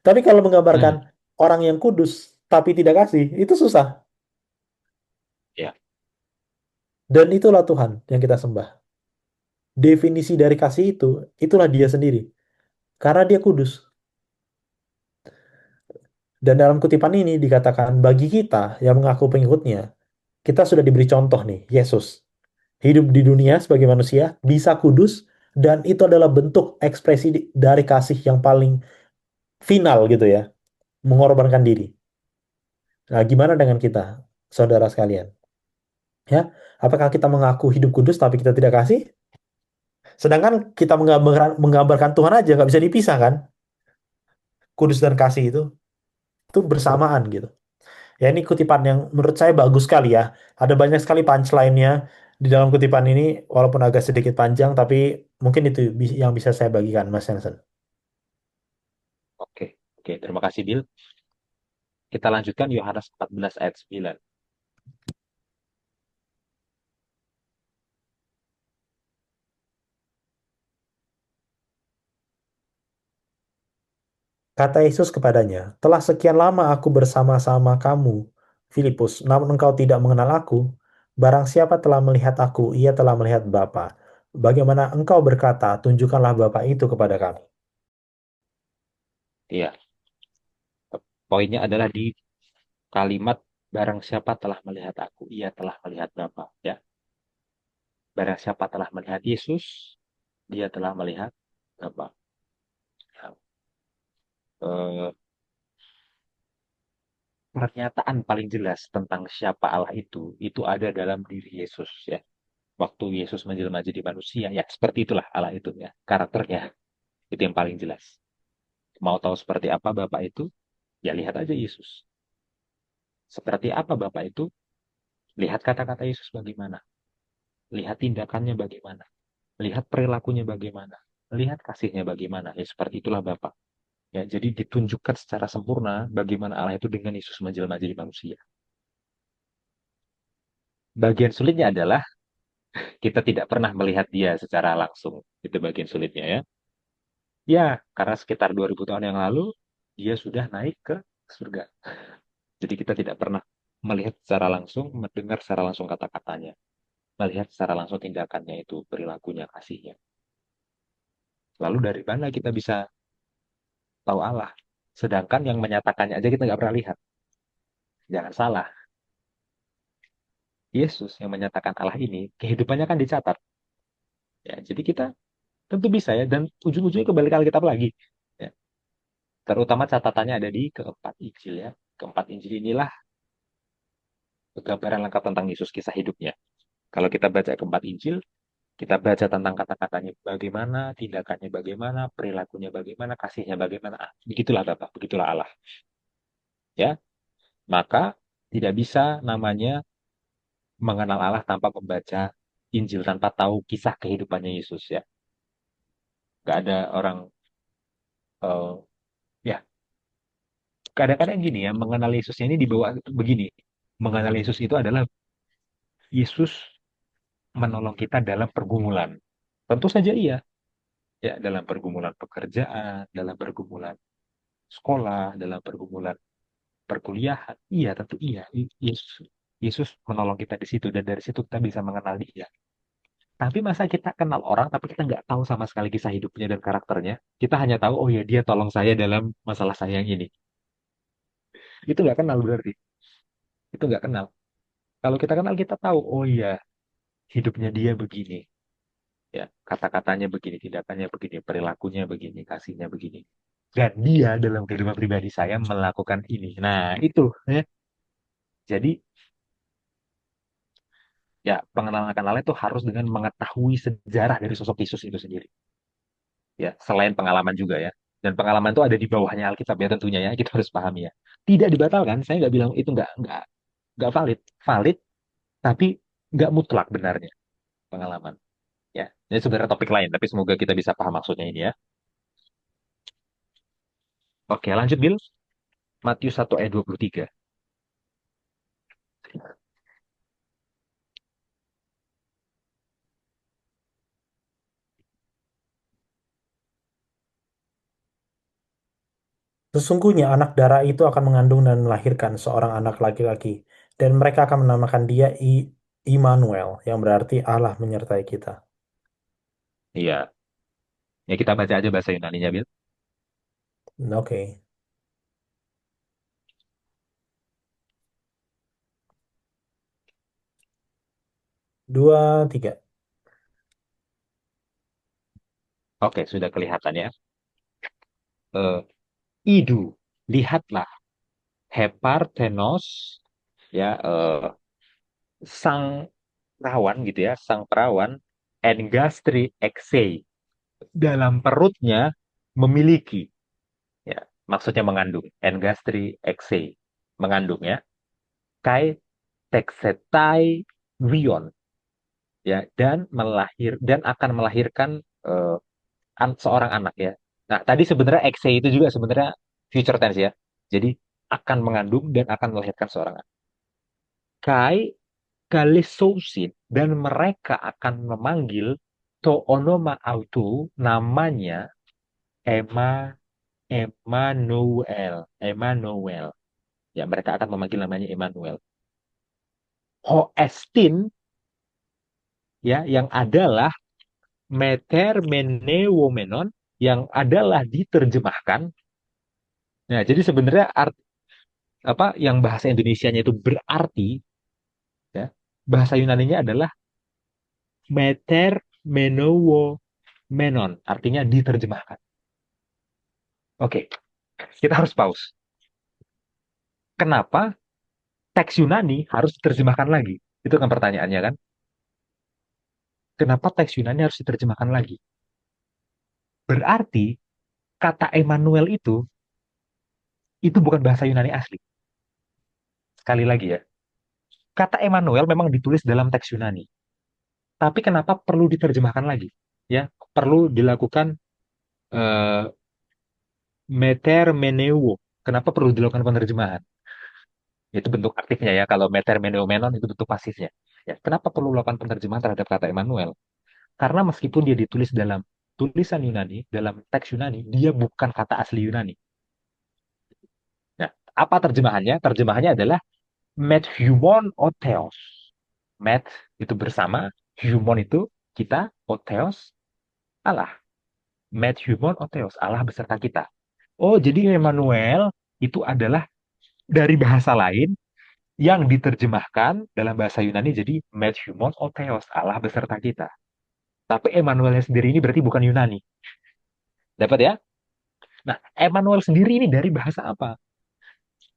Tapi kalau menggambarkan Hmm, orang yang kudus tapi tidak kasih, itu susah. ya, Dan itulah Tuhan yang kita sembah. Definisi dari kasih itu, itulah dia sendiri. Karena dia kudus. Dan dalam kutipan ini dikatakan, bagi kita yang mengaku pengikutnya, kita sudah diberi contoh nih, Yesus. Hidup di dunia sebagai manusia, bisa kudus, dan itu adalah bentuk ekspresi dari kasih yang paling final gitu ya. Mengorbankan diri. Nah, gimana dengan kita, saudara sekalian? Ya, apakah kita mengaku hidup kudus tapi kita tidak kasih? Sedangkan kita menggambarkan Tuhan aja nggak bisa dipisah kan? Kudus dan kasih itu bersamaan gitu. Ya ini kutipan yang menurut saya bagus sekali ya. Ada banyak sekali punchline-nya di dalam kutipan ini, walaupun agak sedikit panjang, tapi mungkin itu yang bisa saya bagikan, Mas Hansen. oke. Oke, terima kasih, Bill. Kita lanjutkan Yohanes 14 ayat 9. Kata Yesus kepadanya, telah sekian lama aku bersama-sama kamu, Filipus, namun engkau tidak mengenal aku. Barang siapa telah melihat aku, ia telah melihat Bapa. Bagaimana engkau berkata, tunjukkanlah Bapa itu kepada kami. Iya, poinnya adalah di kalimat barang siapa telah melihat aku, ia telah melihat Bapa. Ya, barang siapa telah melihat Yesus, dia telah melihat Bapa. Ya, eh, pernyataan paling jelas tentang siapa Allah itu ada dalam diri Yesus ya. Waktu Yesus menjelma jadi manusia, ya seperti itulah Allah itu ya. Karakternya itu yang paling jelas. Mau tahu seperti apa Bapak itu? Ya lihat aja Yesus. Seperti apa Bapak itu? Lihat kata-kata Yesus bagaimana. Lihat tindakannya bagaimana. Lihat perilakunya bagaimana. Lihat kasihnya bagaimana. Ya seperti itulah Bapak. Ya, jadi ditunjukkan secara sempurna bagaimana Allah itu dengan Yesus menjelma jadi manusia. Bagian sulitnya adalah kita tidak pernah melihat dia secara langsung. Itu bagian sulitnya ya. Ya, karena sekitar 2000 tahun yang lalu, dia sudah naik ke surga. Jadi kita tidak pernah melihat secara langsung, mendengar secara langsung kata-katanya. Melihat secara langsung tindakannya itu, perilakunya, kasihnya. Lalu dari mana kita bisa tahu Allah? Sedangkan yang menyatakannya aja kita nggak pernah lihat. Jangan salah, Yesus yang menyatakan Allah ini, kehidupannya kan dicatat. Ya, jadi kita tentu bisa ya, dan ujung-ujungnya kembali ke Alkitab lagi. Ya, terutama catatannya ada di keempat Injil ya. Keempat Injil inilah gambaran lengkap tentang Yesus kisah hidupnya. Kalau kita baca keempat Injil, kita baca tentang kata-katanya bagaimana, tindakannya bagaimana, perilakunya bagaimana, kasihnya bagaimana. Ah, begitulah Bapak, begitulah Allah. Ya, maka tidak bisa namanya mengenal Allah tanpa membaca Injil, tanpa tahu kisah kehidupannya Yesus ya. Gak ada orang, ya kadang-kadang gini ya, mengenal Yesusnya ini dibawa begini. Mengenal Yesus itu adalah Yesus menolong kita dalam pergumulan. Tentu saja iya, ya dalam pergumulan pekerjaan, dalam pergumulan sekolah, dalam pergumulan perkuliahan. Iya, tentu iya. Yesus, Yesus menolong kita di situ dan dari situ kita bisa mengenal dia. Tapi masa kita kenal orang tapi kita nggak tahu sama sekali kisah hidupnya dan karakternya. Kita hanya tahu, oh ya dia tolong saya dalam masalah saya yang ini. Itu nggak kenal berarti. Itu nggak kenal. Kalau kita kenal kita tahu, oh iya hidupnya dia begini. Ya, kata-katanya begini, tindakannya begini, perilakunya begini, kasihnya begini. Dan dia dalam kehidupan pribadi saya melakukan ini. Nah, itu ya. Jadi ya pengenalan akan Allah itu harus dengan mengetahui sejarah dari sosok Yesus itu sendiri. Ya, selain pengalaman juga ya. Dan pengalaman itu ada di bawahnya Alkitab ya tentunya ya, kita harus pahami ya. Tidak dibatalkan, saya nggak bilang itu nggak valid, valid, tapi nggak mutlak benarnya pengalaman. Ya, ini sebenarnya topik lain, tapi semoga kita bisa paham maksudnya ini ya. Oke, lanjut Bill. Matius 1 ayat 23. Sesungguhnya anak darah itu akan mengandung dan melahirkan seorang anak laki-laki, dan mereka akan menamakan dia Immanuel, yang berarti Allah menyertai kita. Iya, ya kita baca aja bahasa Yunaninya Bill. Oke, 2, 3. Oke, sudah kelihatan ya. Eh, Idu, lihatlah, Heparthenos, ya, sang perawan gitu ya, sang perawan, engastri exei, dalam perutnya memiliki, ya, maksudnya mengandung, engastri exei, mengandung ya, kai texetai vion, ya, dan akan melahirkan eh, seorang anak ya. Nah, tadi sebenarnya exe itu juga sebenarnya future tense ya. Jadi akan mengandung dan akan melahirkan seorang anak. Kai kalesousin, dan mereka akan memanggil to onoma autu, namanya Emma Emmanuel. Emmanuel. Ya, mereka akan memanggil namanya Emmanuel. Hoestin, ya, yang adalah meter menewomenon, yang adalah diterjemahkan. Nah, jadi sebenarnya apa yang bahasa Indonesianya itu berarti, ya, bahasa Yunaninya adalah meter menowo menon, artinya diterjemahkan. Oke, kita harus pause. Kenapa teks Yunani harus diterjemahkan lagi? Itu kan pertanyaannya kan? Kenapa teks Yunani harus diterjemahkan lagi? Berarti kata Emmanuel itu bukan bahasa Yunani asli. Sekali lagi ya, kata Emmanuel memang ditulis dalam teks Yunani. Tapi kenapa perlu diterjemahkan lagi? Ya, perlu dilakukan eh, meter meneuo. Kenapa perlu dilakukan penerjemahan? Itu bentuk aktifnya ya. Kalau meter meneumenon itu bentuk pasifnya. Ya, kenapa perlu melakukan penerjemahan terhadap kata Emmanuel? Karena meskipun dia ditulis dalam tulisan Yunani, dalam teks Yunani, dia bukan kata asli Yunani. Nah, apa terjemahannya? Terjemahannya adalah met humon otheos. Met itu bersama, humon itu kita, otheos Allah. Met humon otheos, Allah beserta kita. Oh, jadi Emmanuel itu adalah dari bahasa lain yang diterjemahkan dalam bahasa Yunani jadi met humon otheos, Allah beserta kita. Tapi Emmanuelnya sendiri ini berarti bukan Yunani. Dapat ya? Nah, Emmanuel sendiri ini dari bahasa apa?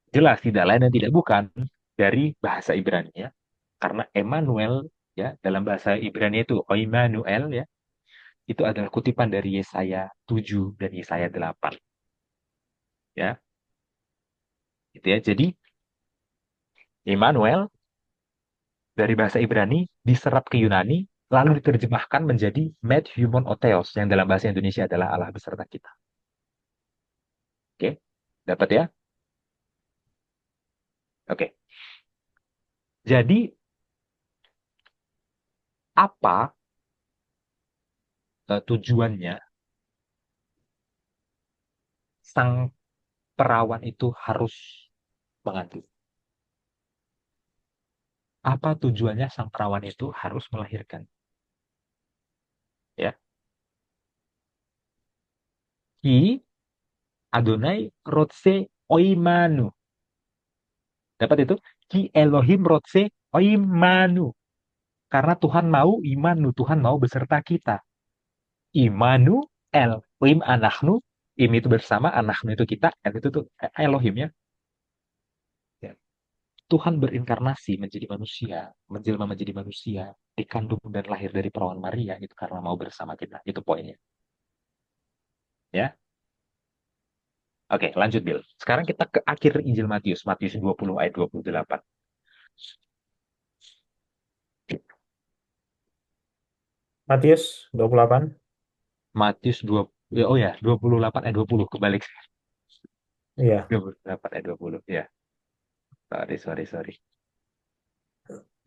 Jelas tidak lain dan tidak bukan dari bahasa Ibrani ya. Karena Emmanuel ya dalam bahasa Ibrani itu Oimmanuel ya, itu adalah kutipan dari Yesaya 7 dan Yesaya 8 ya. Gitu ya. Jadi Emmanuel dari bahasa Ibrani diserap ke Yunani lalu diterjemahkan menjadi Met Humon Otheos yang dalam bahasa Indonesia adalah Allah beserta kita. Oke, dapat ya? Oke. Jadi apa tujuannya sang perawan itu harus mengandung? Apa tujuannya sang perawan itu harus melahirkan? Ya, Ki Adonai Rotse Oimanu. Dapat itu? Ki Elohim Rotse Oimanu. Karena Tuhan mau imanu, Tuhan mau beserta kita. Imanu El. Im anahnu. Im itu bersama, anahnu itu kita, El itu tuh Elohim ya. Ya. Tuhan berinkarnasi menjadi manusia, menjelma menjadi manusia, dikandung dan lahir dari perawan Maria itu karena mau bersama kita. Itu poinnya. Ya. Oke, lanjut Bill. Sekarang kita ke akhir Injil Matius, Matius 20 ayat 28. Matius 28. Matius 2, ya, oh ya, 28 ayat 20, kebalik. Iya. 28 ayat 20, ya. Sorry, sorry, sorry.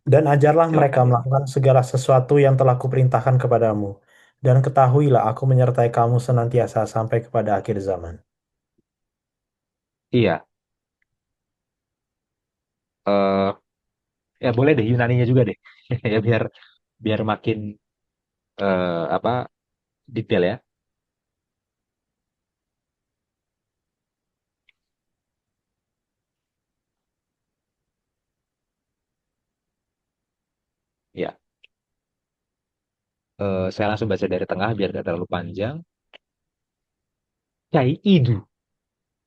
Dan ajarlah mereka Silakan, Bill. melakukan segala sesuatu yang telah kuperintahkan kepadamu. Dan ketahuilah aku menyertai kamu senantiasa sampai kepada akhir zaman. Iya, eh ya boleh deh Yunaninya juga deh. Ya biar biar makin apa detail ya. Ya, saya langsung baca dari tengah biar tidak terlalu panjang. Cai idu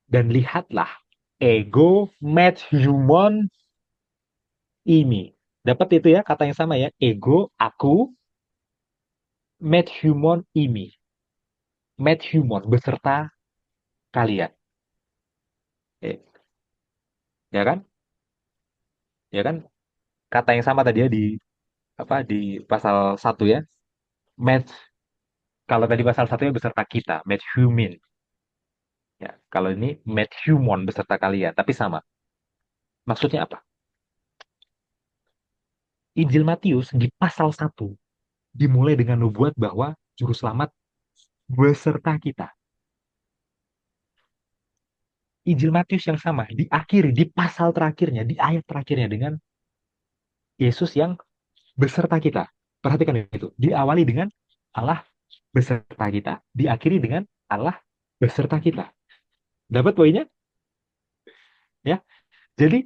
dan lihatlah ego met humon ini. Dapat itu ya kata yang sama ya. Ego aku met humon ini. Met humon beserta kalian. Eh, ya kan? Ya kan? Kata yang sama tadi ya di apa di pasal satu ya. Met kalau tadi pasal satu ya beserta kita, met human. Ya, kalau ini met humon beserta kalian, tapi sama. Maksudnya apa? Injil Matius di pasal satu dimulai dengan nubuat bahwa juru selamat beserta kita. Injil Matius yang sama diakhiri di pasal terakhirnya, di ayat terakhirnya dengan Yesus yang beserta kita. Perhatikan itu. Diawali dengan Allah beserta kita, diakhiri dengan Allah beserta kita. Dapat poinnya? Ya. Jadi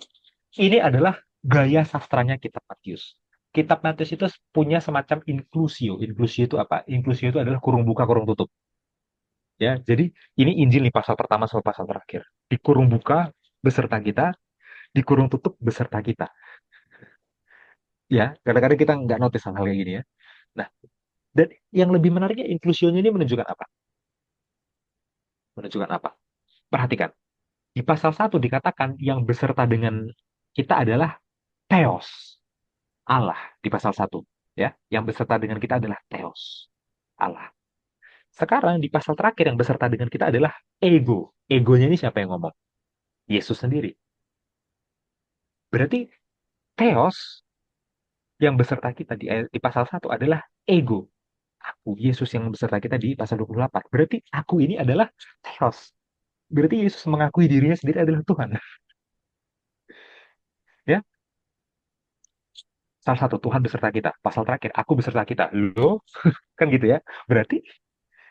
ini adalah gaya sastranya kitab Matius. Kitab Matius itu punya semacam inklusio. Inklusio itu apa? Inklusio itu adalah kurung buka, kurung tutup. Ya, jadi ini Injil nih pasal pertama sampai pasal terakhir. Di kurung buka beserta kita, di kurung tutup beserta kita. Ya, kadang-kadang kita nggak notice hal-hal kayak gini ya. Nah, dan yang lebih menariknya inklusionya ini menunjukkan apa? Menunjukkan apa? Perhatikan. Di pasal satu dikatakan yang beserta dengan kita adalah Theos, Allah di pasal satu. Ya, yang beserta dengan kita adalah Theos, Allah. Sekarang di pasal terakhir yang beserta dengan kita adalah ego. Egonya ini siapa yang ngomong? Yesus sendiri. Berarti Theos yang beserta kita di pasal satu adalah ego. Aku, Yesus yang beserta kita di pasal 28. Berarti aku ini adalah Theos. Berarti Yesus mengakui dirinya sendiri adalah Tuhan. Ya, salah satu Tuhan beserta kita. Pasal terakhir, aku beserta kita. Loh, kan gitu ya. Berarti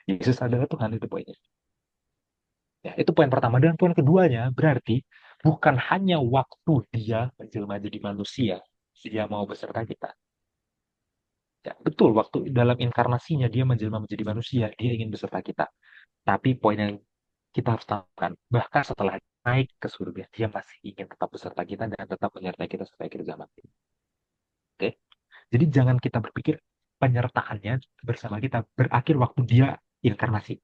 Yesus adalah Tuhan, itu poinnya. Ya, itu poin pertama. Dan poin keduanya, berarti bukan hanya waktu dia menjelma jadi manusia, dia mau beserta kita. Ya, betul, waktu dalam inkarnasinya dia menjelma menjadi manusia, dia ingin beserta kita. Tapi poin yang kita harus tahukan, bahkan setelah naik ke surga, dia masih ingin tetap beserta kita dan tetap menyertai kita sampai akhir zaman. Oke? Jadi jangan kita berpikir penyertaannya bersama kita berakhir waktu dia inkarnasi.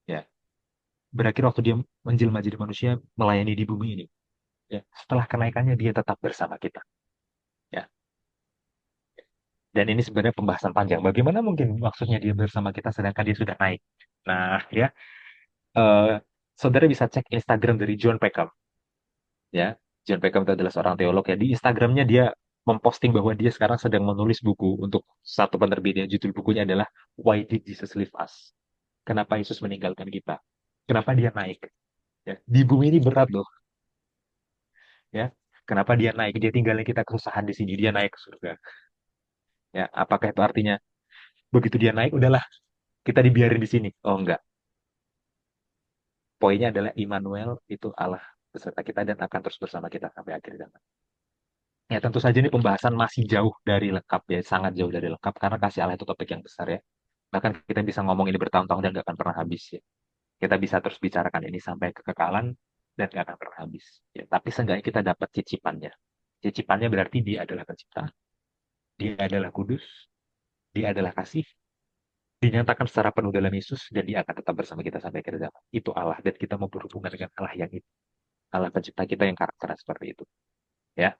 Ya, berakhir waktu dia menjelma jadi manusia melayani di bumi ini. Ya, setelah kenaikannya dia tetap bersama kita. Ya, dan ini sebenarnya pembahasan panjang. Bagaimana mungkin maksudnya dia bersama kita sedangkan dia sudah naik? Nah, ya, eh, saudara bisa cek Instagram dari John Peckham. Ya, John Peckham itu adalah seorang teolog ya. Di Instagramnya dia memposting bahwa dia sekarang sedang menulis buku untuk satu penerbitnya. Judul bukunya adalah Why Did Jesus Leave Us? Kenapa Yesus meninggalkan kita? Kenapa dia naik? Ya, di bumi ini berat loh. Ya, kenapa dia naik? Dia tinggalin kita kesusahan di sini. Dia naik ke surga. Ya, apakah itu artinya begitu dia naik, udahlah kita dibiarin di sini? Oh enggak. Poinnya adalah Immanuel itu Allah beserta kita dan akan terus bersama kita sampai akhir zaman. Ya, tentu saja ini pembahasan masih jauh dari lengkap ya, sangat jauh dari lengkap karena kasih Allah itu topik yang besar ya. Bahkan kita bisa ngomong ini bertahun-tahun dan gak akan pernah habis ya. Kita bisa terus bicarakan ini sampai kekekalan dan gak akan pernah habis. Ya, tapi seenggaknya kita dapat cicipannya. Cicipannya berarti dia adalah pencipta, dia adalah kudus, dia adalah kasih, dinyatakan secara penuh dalam Yesus dan dia akan tetap bersama kita sampai akhir zaman. Itu Allah dan kita mau berhubungan dengan Allah yang itu. Allah pencipta kita yang karakternya seperti itu. Ya,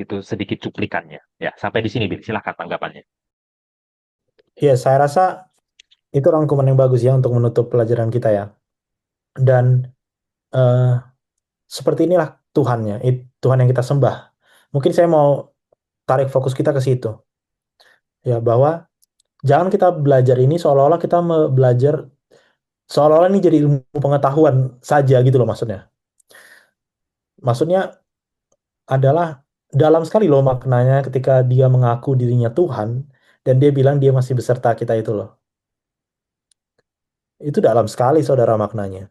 itu sedikit cuplikannya. Ya, sampai di sini, Bil. Silahkan tanggapannya. Iya, saya rasa itu rangkuman yang bagus ya untuk menutup pelajaran kita ya. Dan eh, seperti inilah Tuhannya, Tuhan yang kita sembah. Mungkin saya mau tarik fokus kita ke situ. Ya, bahwa jangan kita belajar ini seolah-olah kita belajar, seolah-olah ini jadi ilmu pengetahuan saja gitu loh maksudnya. Maksudnya adalah dalam sekali loh maknanya ketika dia mengaku dirinya Tuhan dan dia bilang dia masih beserta kita itu loh. Itu dalam sekali saudara maknanya.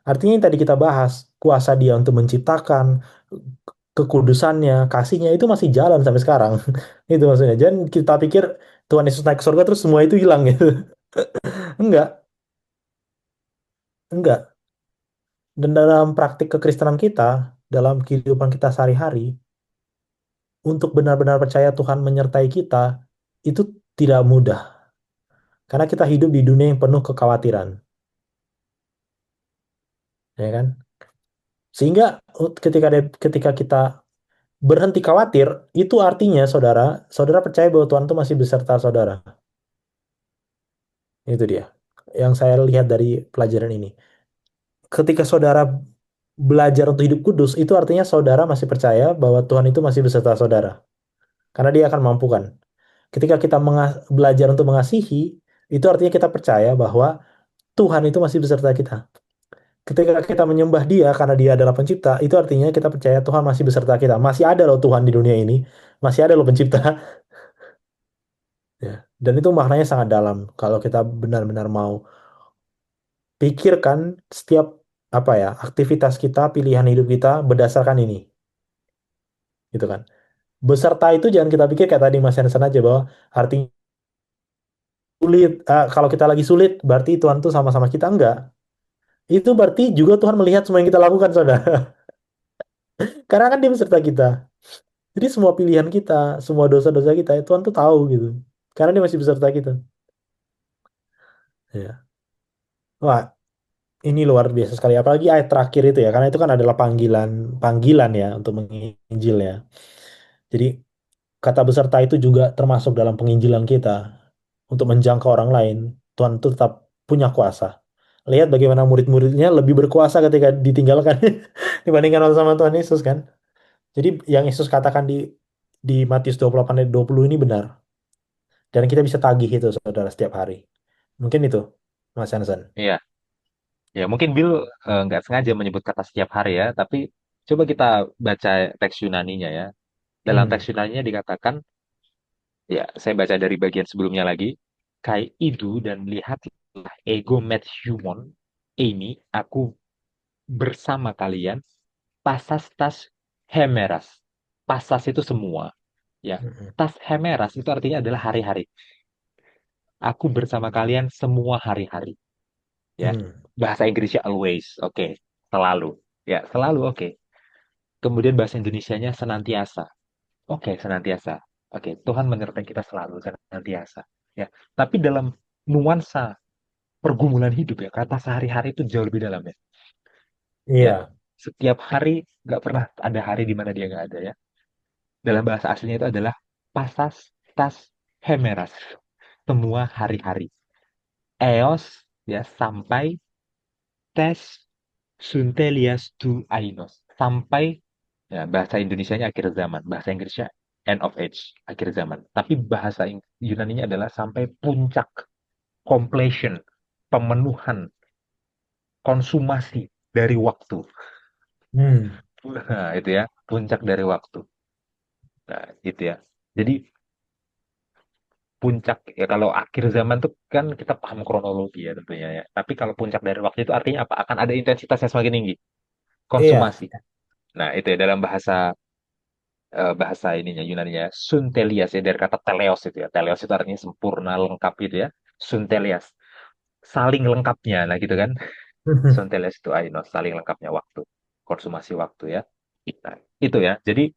Artinya yang tadi kita bahas, kuasa dia untuk menciptakan, kekudusannya, kasihnya itu masih jalan sampai sekarang. Itu maksudnya. Jangan kita pikir Tuhan Yesus naik ke surga terus semua itu hilang gitu. Enggak, enggak. Dan dalam praktik kekristenan kita, dalam kehidupan kita sehari-hari, untuk benar-benar percaya Tuhan menyertai kita, itu tidak mudah. Karena kita hidup di dunia yang penuh kekhawatiran, ya kan? Sehingga ketika kita berhenti khawatir, itu artinya saudara, saudara percaya bahwa Tuhan itu masih beserta saudara. Itu dia. Yang saya lihat dari pelajaran ini. Ketika saudara belajar untuk hidup kudus, itu artinya saudara masih percaya bahwa Tuhan itu masih beserta saudara. Karena dia akan mampukan. Ketika kita belajar untuk mengasihi, itu artinya kita percaya bahwa Tuhan itu masih beserta kita. Ketika kita menyembah dia karena dia adalah pencipta, itu artinya kita percaya Tuhan masih beserta kita. Masih ada loh Tuhan di dunia ini. Masih ada loh pencipta. Ya. Dan itu maknanya sangat dalam kalau kita benar-benar mau pikirkan setiap apa ya aktivitas kita, pilihan hidup kita berdasarkan ini, gitu kan. Beserta itu jangan kita pikir kayak tadi Mas Hansen aja bahwa artinya sulit. Kalau kita lagi sulit, berarti Tuhan tuh sama-sama kita enggak. Itu berarti juga Tuhan melihat semua yang kita lakukan, saudara. Karena kan Dia beserta kita. Jadi semua pilihan kita, semua dosa-dosa kita, Tuhan tuh tahu gitu. Karena Dia masih beserta kita. Ya. Wah, ini luar biasa sekali. Apalagi ayat terakhir itu ya, karena itu kan adalah panggilan, panggilan ya untuk menginjil ya. Jadi kata beserta itu juga termasuk dalam penginjilan kita untuk menjangkau orang lain. Tuhan itu tetap punya kuasa. Lihat bagaimana murid-muridnya lebih berkuasa ketika ditinggalkan dibandingkan sama Tuhan Yesus kan. Jadi yang Yesus katakan di Matius 28 ayat 20 ini benar. Dan kita bisa tagih itu saudara setiap hari. Mungkin itu Mas Hansen. Iya, ya mungkin Bill nggak sengaja menyebut kata setiap hari ya, tapi coba kita baca teks Yunaninya ya. Dalam teks Hmm. Yunaninya dikatakan, ya saya baca dari bagian sebelumnya lagi, kai idu dan lihatlah ego met humon, ini aku bersama kalian, pasas tas hemeras. Pasas itu semua, ya. Hmm. Tas hemeras itu artinya adalah hari-hari. Aku bersama kalian semua hari-hari, ya. Hmm. Bahasa Inggrisnya always, oke. Selalu, ya, selalu oke. Kemudian bahasa Indonesianya senantiasa. Oke, senantiasa. Oke, Tuhan menyertai kita selalu senantiasa. Ya, tapi dalam nuansa pergumulan hidup ya, kata sehari-hari itu jauh lebih dalam ya. Ya, Iya. setiap hari nggak pernah ada hari di mana dia nggak ada ya. Dalam bahasa aslinya itu adalah pasas tas hemeras. Semua hari-hari. Eos ya sampai tes suntelias tu ainos. Sampai ya bahasa Indonesianya akhir zaman, bahasa Inggrisnya end of age, akhir zaman. Tapi bahasa Yunaninya adalah sampai puncak completion, pemenuhan, konsumasi dari waktu. Hmm. Nah, itu ya, puncak dari waktu. Nah, itu ya. Jadi puncak ya kalau akhir zaman tuh kan kita paham kronologi ya tentunya ya. Tapi kalau puncak dari waktu itu artinya apa? Akan ada intensitas yang semakin tinggi, Iya. konsumasi. Nah, itu ya dalam bahasa bahasa ininya Yunaninya suntelias ya dari kata teleos itu ya. Teleos itu artinya sempurna, lengkap gitu ya. Suntelias, saling lengkapnya. Nah, gitu kan. Suntelias itu ainos, saling lengkapnya waktu, konsumasi waktu ya. Nah, itu ya. Jadi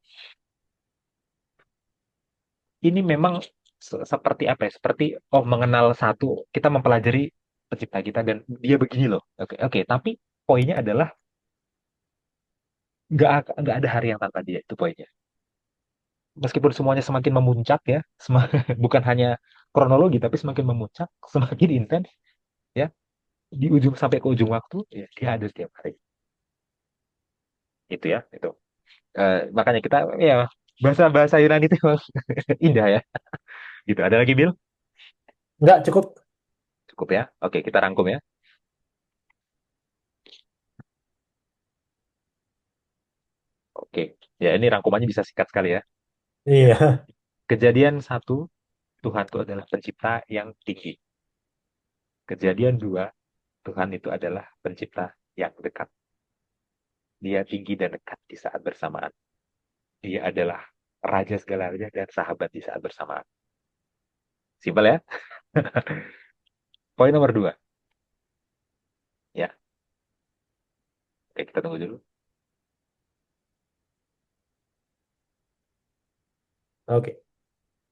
ini memang seperti apa ya? Seperti oh mengenal satu, kita mempelajari pencipta kita dan dia begini loh. Oke, oke. Tapi poinnya adalah nggak ada hari yang tanpa dia itu poinnya. Meskipun semuanya semakin memuncak ya, bukan hanya kronologi tapi semakin memuncak, semakin intens ya di ujung sampai ke ujung waktu ya dia ada setiap hari. Itu ya, itu. Makanya kita ya bahasa bahasa Yunani itu memang indah ya. Gitu. Ada lagi Bill? Nggak cukup. Cukup ya. Oke, kita rangkum ya. Oke. Ya, ini rangkumannya bisa singkat sekali ya. Ya. Iya. Kejadian satu, Tuhan itu adalah pencipta yang tinggi. Kejadian dua, Tuhan itu adalah pencipta yang dekat. Dia tinggi dan dekat di saat bersamaan. Dia adalah raja segala raja dan sahabat di saat bersamaan. Simpel ya. Poin nomor dua. Ya, oke, kita tunggu dulu. Oke.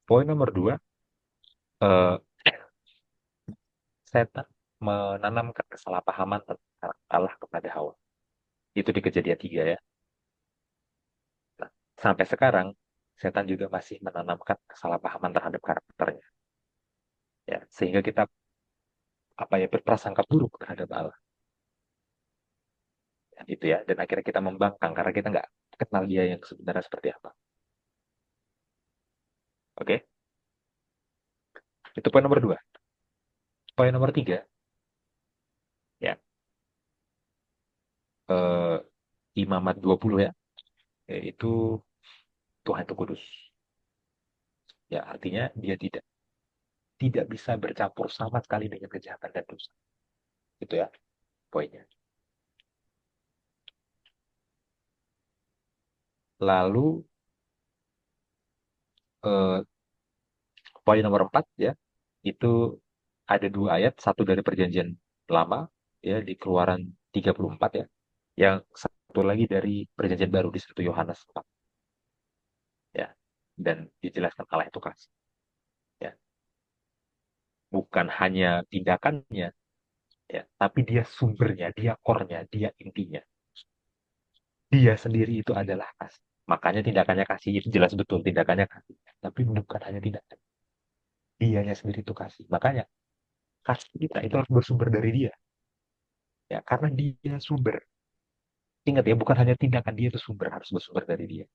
Poin nomor dua, eh, setan menanamkan kesalahpahaman tentang Allah kepada Hawa. Itu di kejadian tiga ya. Nah, sampai sekarang, setan juga masih menanamkan kesalahpahaman terhadap karakternya. Ya, sehingga kita apa ya berprasangka buruk terhadap Allah. Ya, itu ya. Dan akhirnya kita membangkang karena kita nggak kenal dia yang sebenarnya seperti apa. Oke, itu poin nomor dua. Poin nomor tiga, ya, eh, Imamat 20 ya, yaitu Tuhan itu kudus. Ya, artinya dia tidak tidak bisa bercampur sama sekali dengan kejahatan dan dosa. Itu ya poinnya. Lalu eh, poin nomor 4 ya, itu ada dua ayat, satu dari perjanjian lama ya di Keluaran 34 ya, yang satu lagi dari perjanjian baru di 1 Yohanes 4 ya. Dan dijelaskan Allah itu kasih ya. Bukan hanya tindakannya ya, tapi dia sumbernya, dia core-nya, dia intinya. Dia sendiri itu adalah kasih. Makanya tindakannya kasih itu jelas betul tindakannya kasih. Tapi bukan hanya tindakan. Dianya sendiri itu kasih. Makanya kasih kita itu harus bersumber dari dia. Ya, karena dia sumber. Ingat ya, bukan hanya tindakan dia itu sumber, harus bersumber dari dia.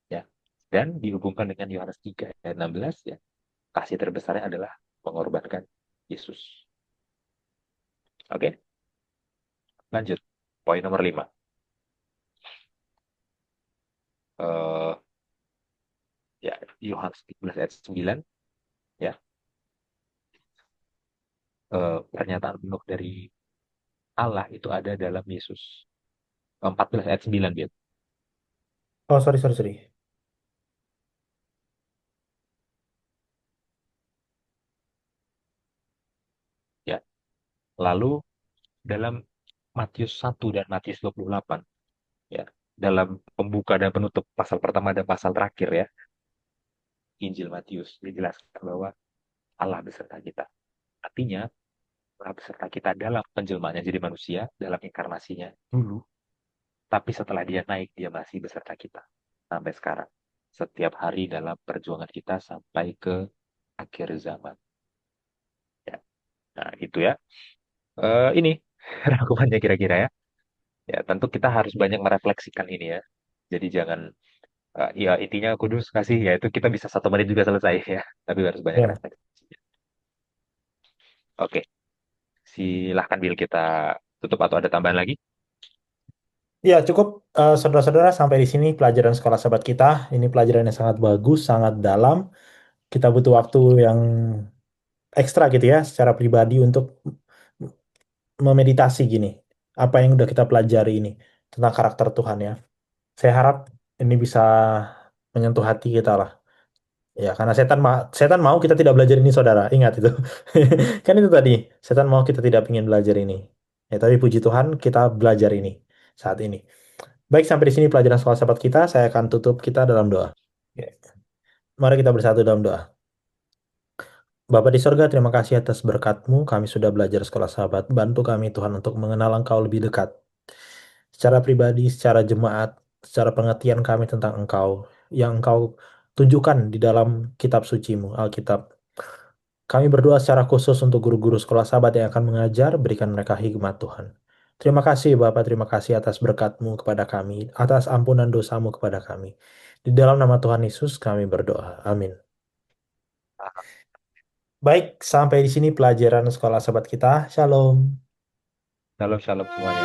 Ya. Dan dihubungkan dengan Yohanes 3 ayat 16 ya, kasih terbesarnya adalah mengorbankan Yesus. Oke, lanjut. Poin nomor 5. Eh, ya, Yohanes 13 ayat 9 ya, pernyataan penuh dari Allah itu ada dalam Yesus. 14 ayat 9 gitu. Oh, sorry, sorry, sorry. Ya. Lalu dalam Matius 1 dan Matius 28 ya, dalam pembuka dan penutup pasal pertama dan pasal terakhir ya, Injil Matius dijelaskan bahwa Allah beserta kita. Artinya Allah beserta kita dalam penjelmaannya jadi manusia, dalam inkarnasinya dulu, tapi setelah dia naik dia masih beserta kita sampai sekarang. Setiap hari dalam perjuangan kita sampai ke akhir zaman. Ya. Nah, itu ya. Ini rangkumannya kira-kira ya. Ya, tentu kita harus banyak merefleksikan ini ya. Jadi jangan ya intinya kudus kasih ya itu kita bisa 1 menit juga selesai ya. Tapi harus banyak Ya. refleksi. Oke, silahkan Bill kita tutup atau ada tambahan lagi? Ya, cukup saudara-saudara sampai di sini pelajaran sekolah sahabat kita. Ini pelajaran yang sangat bagus, sangat dalam. Kita butuh waktu yang ekstra gitu ya, secara pribadi untuk memeditasi gini. Apa yang udah kita pelajari ini tentang karakter Tuhan ya. Saya harap ini bisa menyentuh hati kita lah. Ya, karena setan mau kita tidak belajar ini, saudara. Ingat itu. Kan itu tadi, setan mau kita tidak ingin belajar ini. Ya, tapi puji Tuhan kita belajar ini saat ini. Baik, sampai di sini pelajaran soal sahabat kita. Saya akan tutup kita dalam doa. Ya. Mari kita bersatu dalam doa. Bapa di sorga, terima kasih atas berkat-Mu. Kami sudah belajar sekolah sahabat. Bantu kami Tuhan untuk mengenal Engkau lebih dekat. Secara pribadi, secara jemaat, secara pengertian kami tentang Engkau. Yang Engkau tunjukkan di dalam kitab suci-Mu, Alkitab. Kami berdoa secara khusus untuk guru-guru sekolah sahabat yang akan mengajar, berikan mereka hikmat Tuhan. Terima kasih Bapak, terima kasih atas berkat-Mu kepada kami, atas ampunan dosa-Mu kepada kami. Di dalam nama Tuhan Yesus kami berdoa. Amin. Baik, sampai di sini pelajaran sekolah sahabat kita. Shalom. Shalom, shalom semuanya.